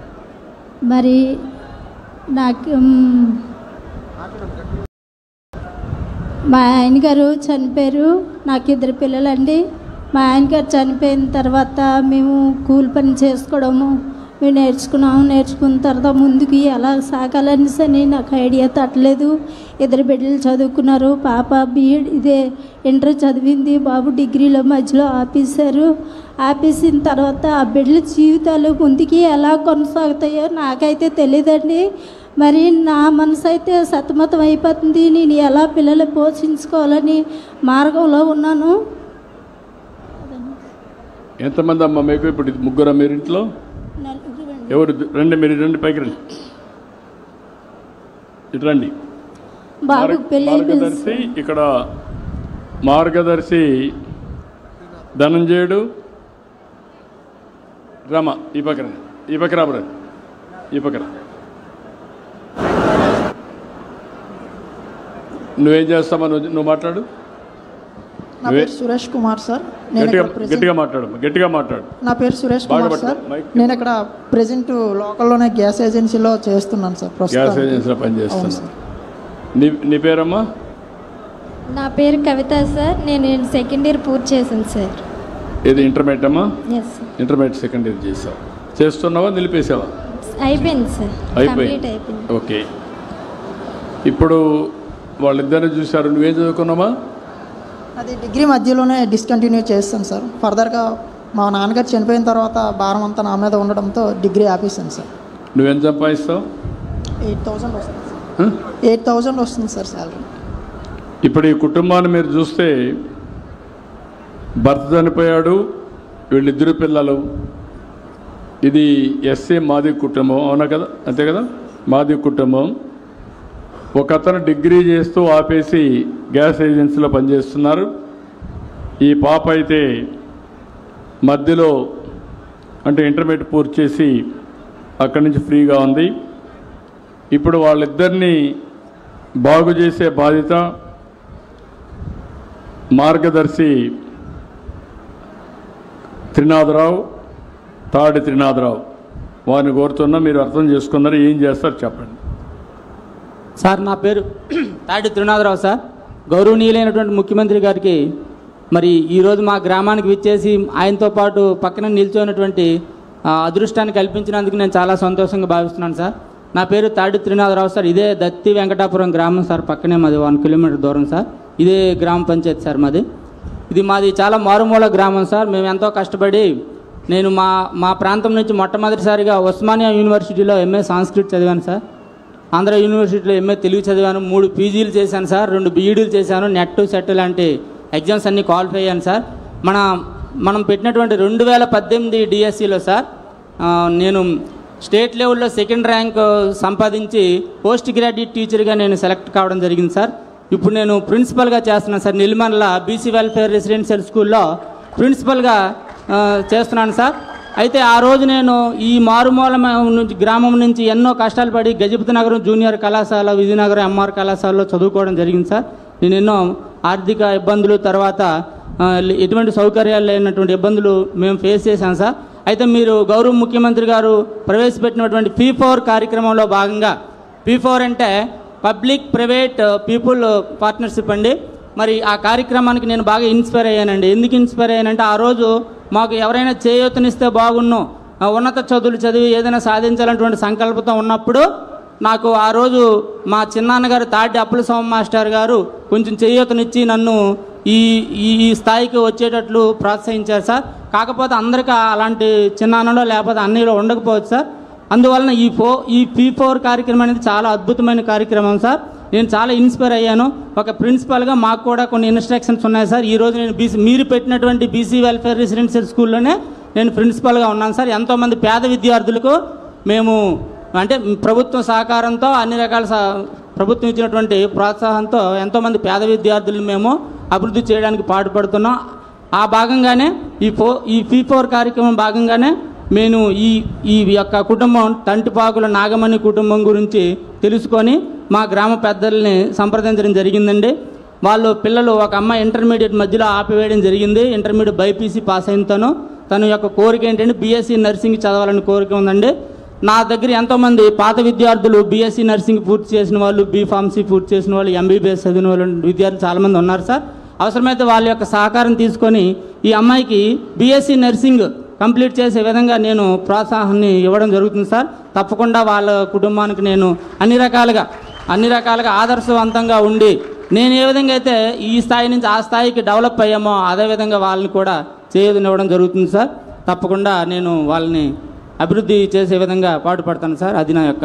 మరి నాకు మా ఆయన గారు చనిపోయారు. నాకు 2 పిల్లలండి. మా ఆయన గారు చనిపోయిన తర్వాత మేము కూలి పని చేసుకోవడము మేము నేర్చుకున్న తర్వాత ముందుకు ఎలా సాగాలనేసి నాకు ఐడియా తట్టలేదు. 2 బిడ్డలు చదువుకున్నారు. పాప బీఎడ్ ఇంటర్ చదివింది. బాబు డిగ్రీలో మధ్యలో ఆపేశారు. ఆపేసిన తర్వాత ఆ బిడ్డల జీవితాలు ముందుకి ఎలా కొనసాగుతాయో నాకైతే తెలియదండి. మరి నా మనసు అయితే సతమతం అయిపోతుంది. నేను ఎలా పిల్లలు పోషించుకోవాలని మార్గంలో ఉన్నాను. ఎంతమంది అమ్మ మీకు? ఇప్పుడు 3 మీరు ఇంట్లో? ఎవరు? రండి, మీరు రండి, పైకి రండి, ఇటు రండి. బాబు మార్గదర్శి ఇక్కడ మార్గదర్శి ధనంజయుడు రమ ఈ పక్కన ఈ పక్క రాబరండి, ఈ పక్కన. నువ్వేం చేస్తామా? నువ్వు మాట్లాడు. నా పేరు సురేష్ కుమార్ సార్. గట్టిగా మాట్లాడు, గట్టిగా మాట్లాడు. నా పేరు సురేష్ కుమార్ సార్. నేను ఇక్కడ ప్రెసెంట్ లోకల్లోనే గ్యాస్ ఏజెన్సీలో చేస్తున్నాను సార్. గ్యాస్ ఏజెన్సీలో పనిచేస్తున్నాను. నీ పేరమ్మా? నా పేరు కవిత సార్. నేను 2nd ఇయర్ పూర్తి చేశాను సార్. ఇది ఇంటర్మీడియట్ అమ్మా? ఇంటర్మీడియట్ 2nd ఇయర్ చేసావు. చేస్తున్నావా నిలిపేసావా? అయిపోయింది సార్. అయిపోయింది. ఓకే. ఇప్పుడు వాళ్ళిద్దరిని చూశారు. నువ్వేం చదువుకున్నావా? అది డిగ్రీ మధ్యలోనే డిస్కంటిన్యూ చేస్తాను సార్. ఫర్దర్గా మా నాన్నగారు చనిపోయిన తర్వాత భారం అంతా నా మీద ఉండడంతో డిగ్రీ ఆపేసాను సార్. నువ్వేం సంపాదిస్తావు? 8,000 వస్తుంది సార్. 8,000 వస్తుంది సార్ శాలరీ. ఇప్పుడు ఈ కుటుంబాన్ని మీరు చూస్తే భర్త చనిపోయాడు, వీళ్ళిద్దరు పిల్లలు. ఇది ఎస్సీ మాది కుటుంబం, అవునా కదా? అంతే కదా, మాది కుటుంబం. ఒక అతను డిగ్రీ చేస్తూ ఆపేసి గ్యాస్ ఏజెన్సీలో పనిచేస్తున్నారు. ఈ పాప అయితే మధ్యలో అంటే ఇంటర్మీడియట్ పూర్తి చేసి అక్కడి నుంచి ఫ్రీగా ఉంది. ఇప్పుడు వాళ్ళిద్దరినీ బాగు చేసే బాధ్యత మార్గదర్శి త్రినాథరావు, తాడి త్రినాథరావు వారిని కోరుతున్నా. మీరు అర్థం చేసుకున్నారు, ఏం చేస్తారు చెప్పండి సార్. నా పేరు తాడి త్రినాథరావు సార్. గౌరవనీయులైనటువంటి ముఖ్యమంత్రి గారికి మరి ఈరోజు మా గ్రామానికి విచ్చేసి ఆయనతో పాటు పక్కన నిల్చోనటువంటి అదృష్టాన్ని కల్పించినందుకు నేను చాలా సంతోషంగా భావిస్తున్నాను సార్. నా పేరు తాడి త్రినాథరావు సార్. ఇదే దత్తి వెంకటాపురం గ్రామం సార్. పక్కనే మాది 1 కిలోమీటర్ దూరం సార్. ఇదే గ్రామ పంచాయతీ సార్ మాది. ఇది మాది చాలా మారుమూల గ్రామం సార్. మేము ఎంతో కష్టపడి నేను మా ప్రాంతం నుంచి మొట్టమొదటిసారిగా ఉస్మానియా యూనివర్సిటీలో MA సంస్కృత్ చదివాను సార్. ఆంధ్ర యూనివర్సిటీలో MA తెలుగు చదివాను. 3 పీజీలు చేశాను సార్. 2 BEdలు చేశాను. నెట్ సెట్ లాంటి ఎగ్జామ్స్ అన్నీ క్వాలిఫై అయ్యాను సార్. మనం పెట్టినటువంటి 2018 DSCలో సార్ నేను స్టేట్ లెవెల్లో 2nd ర్యాంక్ సంపాదించి పోస్ట్ గ్రాడ్యుయేట్ టీచర్గా నేను సెలెక్ట్ కావడం జరిగింది సార్. ఇప్పుడు నేను ప్రిన్సిపల్గా చేస్తున్నాను సార్. నిల్మన్ల BC వెల్ఫేర్ రెసిడెన్షియల్ స్కూల్లో ప్రిన్సిపల్గా చేస్తున్నాను సార్. అయితే ఆ రోజు నేను ఈ మారుమూల నుంచి గ్రామం నుంచి ఎన్నో కష్టాలు పడి గజపతి నగరం జూనియర్ కళాశాల, విజయనగరం MR కళాశాలలో చదువుకోవడం జరిగింది సార్. నేను ఎన్నో ఆర్థిక ఇబ్బందులు, తర్వాత ఎటువంటి సౌకర్యాలు లేనటువంటి ఇబ్బందులు మేము ఫేస్ చేశాం సార్. అయితే మీరు గౌరవ ముఖ్యమంత్రి గారు ప్రవేశపెట్టినటువంటి P4 కార్యక్రమంలో భాగంగా, P4 అంటే పబ్లిక్ ప్రైవేట్ పీపుల్ పార్ట్నర్షిప్ అండి. మరి ఆ కార్యక్రమానికి నేను బాగా ఇన్స్పైర్ అయ్యానండి. ఎందుకు ఇన్స్పైర్ అయ్యానంటే ఆ రోజు మాకు ఎవరైనా చేయూతనిస్తే బాగున్ను, ఉన్నత చదువులు చదివి ఏదైనా సాధించాలన్నటువంటి సంకల్పంతో ఉన్నప్పుడు నాకు ఆ రోజు మా చిన్నాన్నగారు తాటి అప్పుల స్వామి మాస్టర్ గారు కొంచెం చేయూతనిచ్చి నన్ను ఈ స్థాయికి వచ్చేటట్లు ప్రోత్సహించారు సార్. కాకపోతే అందరికీ అలాంటి చిన్నాన్నలో లేకపోతే అన్నీలో ఉండకపోవచ్చు సార్. అందువలన ఈ P4 కార్యక్రమం అనేది చాలా అద్భుతమైన కార్యక్రమం సార్. నేను చాలా ఇన్స్పైర్ అయ్యాను. ఒక ప్రిన్సిపల్గా మాకు కూడా కొన్ని ఇన్స్ట్రక్షన్స్ ఉన్నాయి సార్. ఈరోజు నేను మీరు పెట్టినటువంటి BC వెల్ఫేర్ రెసిడెన్షియల్ స్కూల్లోనే నేను ప్రిన్సిపల్గా ఉన్నాను సార్. ఎంతోమంది పేద విద్యార్థులకు మేము అంటే ప్రభుత్వం సహకారంతో అన్ని రకాల ప్రభుత్వం ఇచ్చినటువంటి ప్రోత్సాహంతో ఎంతోమంది పేద విద్యార్థులను మేము అభివృద్ధి చేయడానికి పాటుపడుతున్నాం. ఆ భాగంగానే ఈ P4 కార్యక్రమం భాగంగానే నేను ఈ యొక్క కుటుంబం తంటిపాకుల నాగమణి కుటుంబం గురించి తెలుసుకొని మా గ్రామ పెద్దల్ని సంప్రదించడం జరిగిందండి. వాళ్ళు పిల్లలు ఒక అమ్మాయి ఇంటర్మీడియట్ మధ్యలో ఆపివేయడం జరిగింది. ఇంటర్మీడియట్ బైపీసీ పాస్ అయిన తన యొక్క కోరిక ఏంటంటే బీఎస్సీ నర్సింగ్ చదవాలని కోరిక ఉందండి. నా దగ్గర ఎంతోమంది పాత విద్యార్థులు బీఎస్సీ నర్సింగ్ పూర్తి చేసిన వాళ్ళు, బీఫార్మసీ పూర్తి చేసిన వాళ్ళు, ఎంబీబీఎస్ చదివిన వాళ్ళు విద్యార్థులు చాలామంది ఉన్నారు సార్. అవసరమైతే వాళ్ళ యొక్క సహకారం తీసుకొని ఈ అమ్మాయికి బీఎస్సీ నర్సింగ్ కంప్లీట్ చేసే విధంగా నేను ప్రోత్సాహాన్ని ఇవ్వడం జరుగుతుంది సార్. తప్పకుండా వాళ్ళ కుటుంబానికి నేను అన్ని రకాలుగా ఆదర్శవంతంగా ఉండి నేను ఏ విధంగా అయితే ఈ స్థాయి నుంచి ఆ స్థాయికి డెవలప్ అయ్యామో అదేవిధంగా వాళ్ళని కూడా చేయనివ్వడం జరుగుతుంది సార్. తప్పకుండా నేను వాళ్ళని అభివృద్ధి చేసే విధంగా పాటుపడతాను సార్. అది నా యొక్క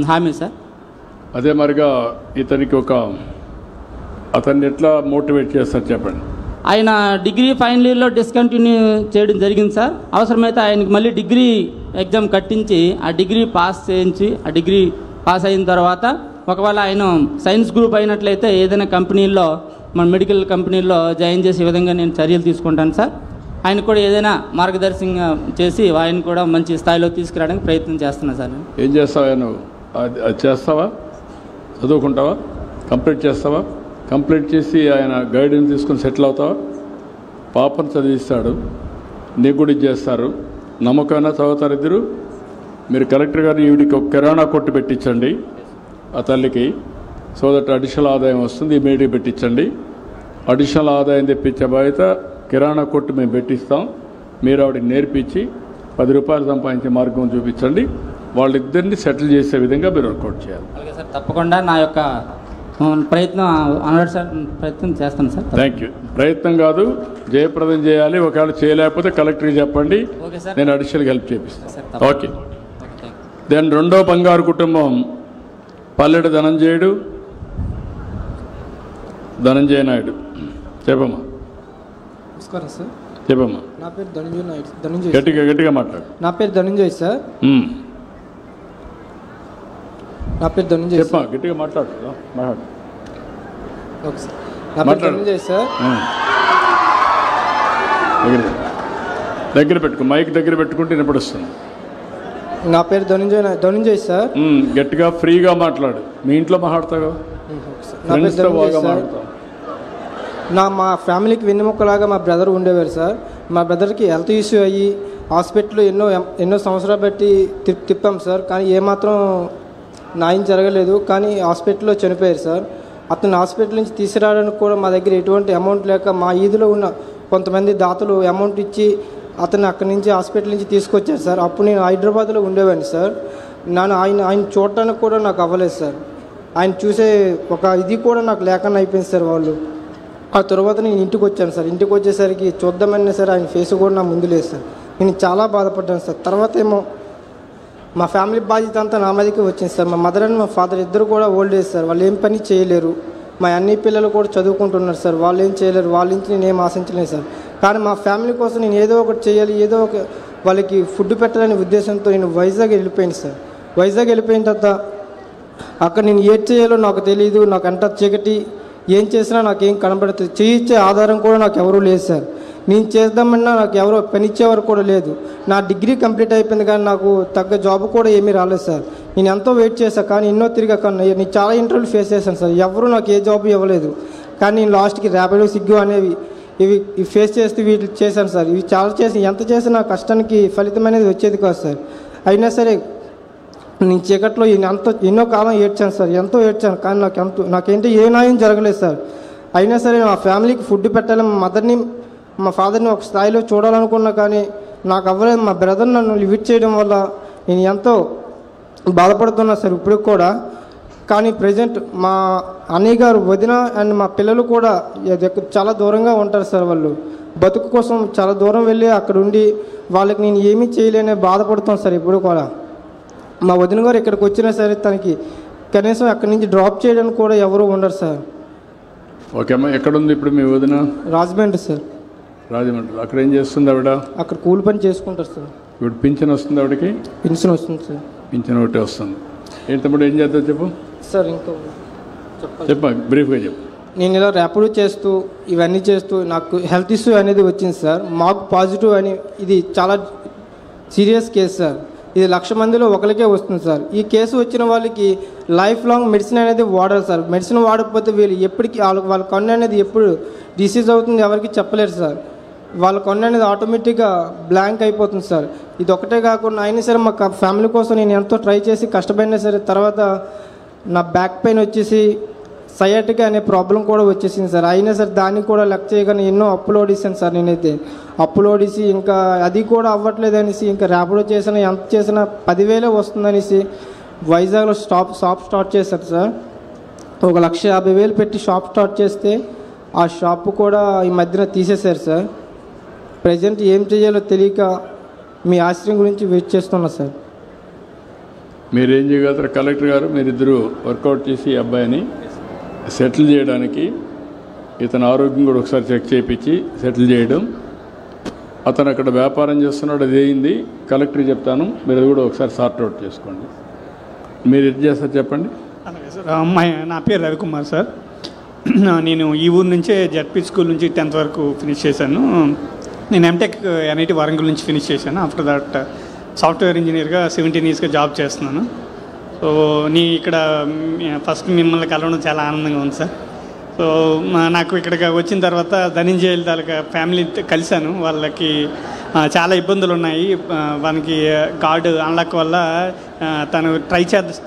హామీ సార్. అదే మరిగా అతన్ని ఎట్లా మోటివేట్ చేస్తారు చెప్పండి. ఆయన డిగ్రీ ఫైనల్ ఇయర్లో డిస్కంటిన్యూ చేయడం జరిగింది సార్. అవసరమైతే ఆయనకి మళ్ళీ డిగ్రీ ఎగ్జామ్ కట్టించి ఆ డిగ్రీ పాస్ చేయించి ఆ డిగ్రీ పాస్ అయిన తర్వాత ఒకవేళ ఆయన సైన్స్ గ్రూప్ అయినట్లయితే ఏదైనా కంపెనీల్లో మన మెడికల్ కంపెనీల్లో జాయిన్ చేసే విధంగా నేను చర్యలు తీసుకుంటాను సార్. ఆయన కూడా ఏదైనా మార్గదర్శనం చేసి ఆయన కూడా మంచి స్థాయిలో తీసుకురావడానికి ప్రయత్నం చేస్తున్నాను సార్. ఏం చేస్తావా నువ్వు? అది చేస్తావా? చదువుకుంటావా? కంప్లీట్ చేస్తావా? కంప్లీట్ చేసి ఆయన గైడెన్స్ తీసుకొని సెటిల్ అవుతావా? పాపను చదివిస్తాడు, నీకు కూడా చేస్తారు. నమ్మకమైనా చదువుతారు ఇద్దరు. మీరు కలెక్టర్ గారిని ఈవిడికి ఒక కిరాణా కొట్టు పెట్టించండి ఆ తల్లికి. సో దట్ అడిషనల్ ఆదాయం వస్తుంది. ఇమీడియట్గా పెట్టించండి. అడిషనల్ ఆదాయం తెప్పించే బాధ్యత కిరాణా కొట్టు మేము పెట్టిస్తాం. మీరు ఆవిడకి నేర్పించి 10 రూపాయలు సంపాదించే మార్గం చూపించండి. వాళ్ళిద్దరిని సెటిల్ చేసే విధంగా మీరు వర్కౌట్ చేయాలి. అలాగే సార్, తప్పకుండా నా యొక్క ప్రయత్నం చేస్తాను సార్. Thank you. ప్రయత్నం కాదు, జయప్రదం చేయాలి. ఒకవేళ చేయలేకపోతే కలెక్టర్కి చెప్పండి, నేను అడిషనల్గా హెల్ప్ చేపిస్తాను. ఓకే. దెన్ రెండో బంగారు కుటుంబం పల్లెడు ధనంజయ నాయుడు. చెప్పమ్మా. నమస్కారం సార్. చెప్పమ్మా. నా పేరు ధనంజయ నాయుడు. గట్టిగా మాట్లాడు. నా పేరు ధనంజయ్ సార్. నా పేరు ధనంజయ్. చెప్పమ్మా, గట్టిగా మాట్లాడు. Okay sir. నా పేరు ధనంజయ్ సార్. దగ్గర పెట్టుకో, మైక్ దగ్గర పెట్టుకుంటే వినపడుస్తుంది. నా పేరు ధనంజయ్ సార్. గట్టిగా ఫ్రీగా మాట్లాడు. మీ ఇంట్లో మాట్లాడతావు, మా ఫ్యామిలీకి వెన్నెముక్కలాగా మా బ్రదర్ ఉండేవారు సార్. మా బ్రదర్కి హెల్త్ ఇష్యూ అయ్యి హాస్పిటల్లో ఎన్నో సంవత్సరాలు బట్టి తిప్పాం సార్. కానీ ఏమాత్రం న్యాయం జరగలేదు. కానీ హాస్పిటల్లో చనిపోయారు సార్. అతను హాస్పిటల్ నుంచి తీసుకురావడానికి కూడా మా దగ్గర ఎటువంటి అమౌంట్ లేక మా ఈదులో ఉన్న కొంతమంది దాతలు అమౌంట్ ఇచ్చి అతను అక్కడి నుంచి హాస్పిటల్ నుంచి తీసుకొచ్చారు సార్. అప్పుడు నేను హైదరాబాద్లో ఉండేవాడిని సార్. ఆయన చూడటానికి కూడా నాకు అవ్వలేదు సార్. ఆయన చూసే ఒక ఇది కూడా నాకు లేకుండా అయిపోయింది సార్ వాళ్ళు. ఆ తర్వాత నేను ఇంటికి వచ్చాను సార్. ఇంటికి వచ్చేసరికి చూద్దామన్నా సరే ఆయన ఫేస్ కూడా నా ముందు లేదు సార్. నేను చాలా బాధపడ్డాను సార్. తర్వాత ఏమో మా ఫ్యామిలీ బాధ్యత అంతా నా మీదకి వచ్చింది సార్. మా మదర్ అండ్ మా ఫాదర్ ఇద్దరు కూడా ఓల్డ్ ఏజ్ సార్. వాళ్ళు ఏం పని చేయలేరు. మా అన్ని పిల్లలు కూడా చదువుకుంటున్నారు సార్. వాళ్ళు ఏం చేయలేరు. వాళ్ళ నుంచి నేను ఏం ఆశించలేదు సార్. కానీ మా ఫ్యామిలీ కోసం నేను ఏదో ఒకటి చేయాలి, ఏదో ఒక వాళ్ళకి ఫుడ్ పెట్టాలనే ఉద్దేశంతో నేను వైజాగ్ వెళ్ళిపోయాను సార్. వైజాగ్ వెళ్ళిపోయిన తర్వాత అక్కడ నేను ఏం చేయాలో నాకు తెలియదు. నాకు అంత చీకటి, ఏం చేసినా నాకేం కనబడుతుంది. చేయించే ఆధారం కూడా నాకు ఎవరూ లేదు సార్. నేను చేద్దామన్నా నాకు ఎవరో పనిచ్చేవారు కూడా లేదు. నా డిగ్రీ కంప్లీట్ అయిపోయింది కానీ నాకు తగ్గ జాబ్ కూడా ఏమీ రాలేదు సార్. నేను ఎంతో వెయిట్ చేశాను కానీ ఎన్నో తిరిగాక నేను చాలా ఇంటర్వ్యూలు ఫేస్ చేశాను సార్. ఎవరు నాకు ఏ జాబ్ ఇవ్వలేదు. కానీ నేను లాస్ట్కి ర్యాపిడో, స్విగ్గీ అనేవి ఇవి ఫేస్ చేస్తూ వీటి చేశాను సార్. ఇవి చాలా చేసి ఎంత చేసినా కష్టానికి ఫలితం అనేది వచ్చేది కాదు సార్. అయినా సరే నేను చీకట్లో ఎన్నో కాలం ఏడ్చాను సార్. ఎంతో ఏడ్చాను కానీ నాకేంటి ఏ న్యాయం జరగలేదు సార్. అయినా సరే మా ఫ్యామిలీకి ఫుడ్ పెట్టాలి, మా మదర్ని మా ఫాదర్ని ఒక స్థాయిలో చూడాలనుకున్నా కానీ నాకు అవ్వలేదు. మా బ్రదర్ నన్ను లిమిట్ చేయడం వల్ల నేను ఎంతో బాధపడుతున్నా సార్ ఇప్పుడు కూడా. కానీ ప్రజెంట్ మా అన్నయ్య గారు, వదిన అండ్ మా పిల్లలు కూడా చాలా దూరంగా ఉంటారు సార్. వాళ్ళు బతుకు కోసం చాలా దూరం వెళ్ళి అక్కడ ఉండి వాళ్ళకి నేను ఏమీ చేయలేని బాధపడుతాను సార్ ఇప్పుడు కూడా. మా వదిన గారు ఇక్కడికి వచ్చినా సరే తనకి కనీసం అక్కడి నుంచి డ్రాప్ చేయడానికి కూడా ఎవరు ఉండరు సార్. ఓకే అమ్మా, ఎక్కడుంది ఇప్పుడు మీ వదిన? రాజమండ్రి సార్. రాజమండ్రి. అక్కడ ఏం చేస్తుంది ఆవిడ? అక్కడ కూలి పని చేసుకుంటారు సార్. ఇప్పుడు పింఛన్ వస్తుంది ఆవిడకి? పింఛన్ వస్తుంది సార్. పింఛన్ ఒకటే వస్తుంది. ఏంటప్పుడు ఏం చేద్దాం చెప్పు సార్. ఇంకా చెప్ప బ్రీఫ్గా చెప్పు. నేను ఇలా ర్యాపిడో చేస్తూ ఇవన్నీ చేస్తూ నాకు హెల్త్ ఇష్యూ అనేది వచ్చింది సార్. మాకు పాజిటివ్ అని ఇది చాలా సీరియస్ కేసు సార్. ఇది 1,00,000 మందిలో ఒకరికే వస్తుంది సార్. ఈ కేసు వచ్చిన వాళ్ళకి లైఫ్ లాంగ్ మెడిసిన్ అనేది వాడాలి సార్. మెడిసిన్ వాడకపోతే వీళ్ళు ఎప్పటికీ వాళ్ళ కన్ను అనేది ఎప్పుడు డిసీజ్ అవుతుంది ఎవరికి చెప్పలేరు సార్. వాళ్ళ కన్ను అనేది ఆటోమేటిక్గా బ్లాంక్ అయిపోతుంది సార్. ఇది ఒకటే కాకుండా అయినా సరే మా ఫ్యామిలీ కోసం నేను ఎంతో ట్రై చేసి కష్టపడినా సరే తర్వాత నా బ్యాక్ పెయిన్ వచ్చేసి సయాటికా అనే ప్రాబ్లం కూడా వచ్చేసింది సార్. అయినా సరే దాన్ని కూడా లెక్క చేయగానే ఎన్నో అప్పులు ఓడిస్తాను సార్. నేనైతే అప్పులు ఓడిసి ఇంకా అది కూడా అవ్వట్లేదు అనేసి ఇంకా ర్యాపిడో చేసినా ఎంత చేసినా 10,000 వస్తుందనేసి వైజాగ్లో షాప్ స్టార్ట్ చేశారు సార్. 1,50,000 పెట్టి షాప్ స్టార్ట్ చేస్తే ఆ షాప్ కూడా ఈ మధ్యన తీసేశారు సార్. ప్రజెంట్ ఏం చేయాలో తెలియక మీ ఆశ్రయం గురించి వెయిట్ చేస్తున్నా సార్. మీరేం చేయగలుగుతారు కలెక్టర్ గారు? మీరిద్దరూ వర్కౌట్ చేసి ఈ అబ్బాయిని సెటిల్ చేయడానికి ఇతని ఆరోగ్యం కూడా ఒకసారి చెక్ చేయించి సెటిల్ చేయడం. అతను అక్కడ వ్యాపారం చేస్తున్నాడు, అది అయింది. కలెక్టర్కి చెప్తాను, మీరు అది కూడా ఒకసారి సార్ట్అవుట్ చేసుకోండి. మీరు ఎట్ చేస్తారు చెప్పండి. అలాగే సార్. నా పేరు రవికుమార్ సార్. నేను ఈ ఊరు నుంచే జడ్పీ స్కూల్ నుంచి 10th వరకు ఫినిష్ చేశాను. నేను ఎంటెక్ NIT వరంగల్ నుంచి ఫినిష్ చేశాను. ఆఫ్టర్ దట్ సాఫ్ట్వేర్ ఇంజనీర్గా 17 yearsగా జాబ్ చేస్తున్నాను. సో ఇక్కడ ఫస్ట్ మిమ్మల్ని కలవడం చాలా ఆనందంగా ఉంది సార్. సో నాకు ఇక్కడికి వచ్చిన తర్వాత ధనంజయ తాలూకా ఫ్యామిలీ కలిశాను. వాళ్ళకి చాలా ఇబ్బందులు ఉన్నాయి. వానికి గాడ్ అన్లాక్ వల్ల తను ట్రై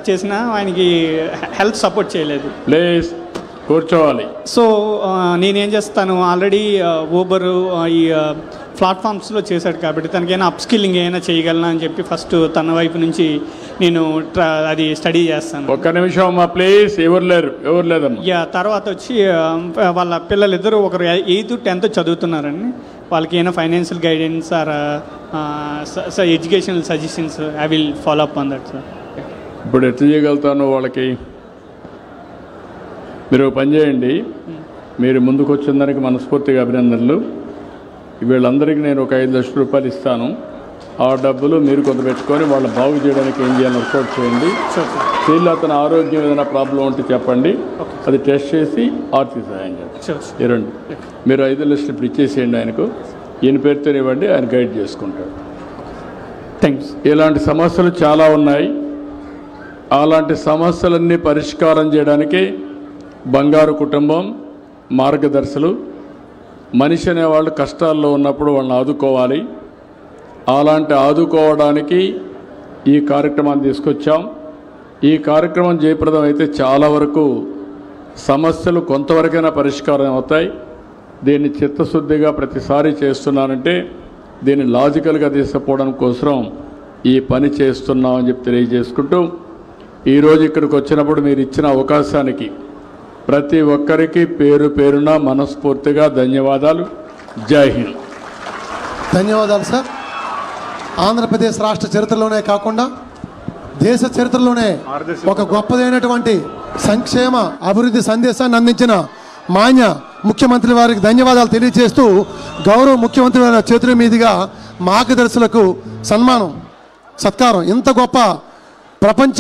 చేసినా ఆయనకి హెల్త్ సపోర్ట్ చేయలేదు. ప్లీజ్ కూర్చోవాలి. సో నేనేం చేస్తాను, ఆల్రెడీ ఊబర్ ఈ ప్లాట్ఫామ్స్లో చేశాడు కాబట్టి తనకైనా అప్స్కిల్లింగ్ ఏమైనా చేయగలనా అని చెప్పి ఫస్ట్ తన వైపు నుంచి నేను అది స్టడీ చేస్తాను. ఒక్క నిమిషం అమ్మా ప్లీజ్. ఎవరు లేదమ్మా. తర్వాత వచ్చి వాళ్ళ పిల్లలిద్దరూ ఒకరు 8th 10th చదువుతున్నారండి. వాళ్ళకి ఏమైనా financial guidance or educational suggestions I will follow up on that sir. ఇప్పుడు ఎట్లా చేయగలుగుతాను వాళ్ళకి? మీరు పని చేయండి. మీరు ముందుకు వచ్చిన దానికి మనస్ఫూర్తిగా అభినందనలు. వీళ్ళందరికీ నేను ఒక 5 లక్షల రూపాయలు ఇస్తాను. ఆ డబ్బులు మీరు కొంత పెట్టుకొని వాళ్ళ బాగు చేయడానికి ఏం చేయాలని వర్కౌట్ చేయండి. వీళ్ళు అతని ఆరోగ్యం ఏదైనా ప్రాబ్లం ఉంటే చెప్పండి, అది టెస్ట్ చేసి ఆర్థిక సహాయం చేయండి. ఇరండి, మీరు 5 లక్షలు ఇప్పుడు ఇచ్చేసేయండి ఆయనకు. ఈయన పేరుతో ఇవ్వండి, ఆయన గైడ్ చేసుకుంటాడు. థ్యాంక్స్. ఇలాంటి సమస్యలు చాలా ఉన్నాయి. అలాంటి సమస్యలన్నీ పరిష్కారం చేయడానికి బంగారు కుటుంబం మార్గదర్శులు. మనిషి అనేవాళ్ళు కష్టాల్లో ఉన్నప్పుడు వాళ్ళని ఆదుకోవాలి. అలాంటి ఆదుకోవడానికి ఈ కార్యక్రమాన్ని తీసుకొచ్చాం. ఈ కార్యక్రమం జయప్రదం అయితే చాలా వరకు సమస్యలు కొంతవరకైనా పరిష్కారం అవుతాయి. దీన్ని చిత్తశుద్ధిగా ప్రతిసారి చేస్తున్నానంటే దీన్ని లాజికల్గా తీసుకుపోవడం కోసం ఈ పని చేస్తున్నామని చెప్పి తెలియజేసుకుంటూ, ఈరోజు ఇక్కడికి వచ్చినప్పుడు మీరు ఇచ్చిన అవకాశానికి ప్రతి ఒక్కరికి పేరు పేరున మనస్ఫూర్తిగా ధన్యవాదాలు. జై హింద్. ధన్యవాదాలు సార్. ఆంధ్రప్రదేశ్ రాష్ట్ర చరిత్రలోనే కాకుండా దేశ చరిత్రలోనే ఒక గొప్పదైనటువంటి సంక్షేమ అభివృద్ధి సందేశాన్ని అందించిన మాన్య ముఖ్యమంత్రి వారికి ధన్యవాదాలు తెలియజేస్తూ, గౌరవ ముఖ్యమంత్రి వారి చేతుల మీదుగా మార్గదర్శులకు సన్మానం సత్కారం. ఇంత గొప్ప ప్రపంచ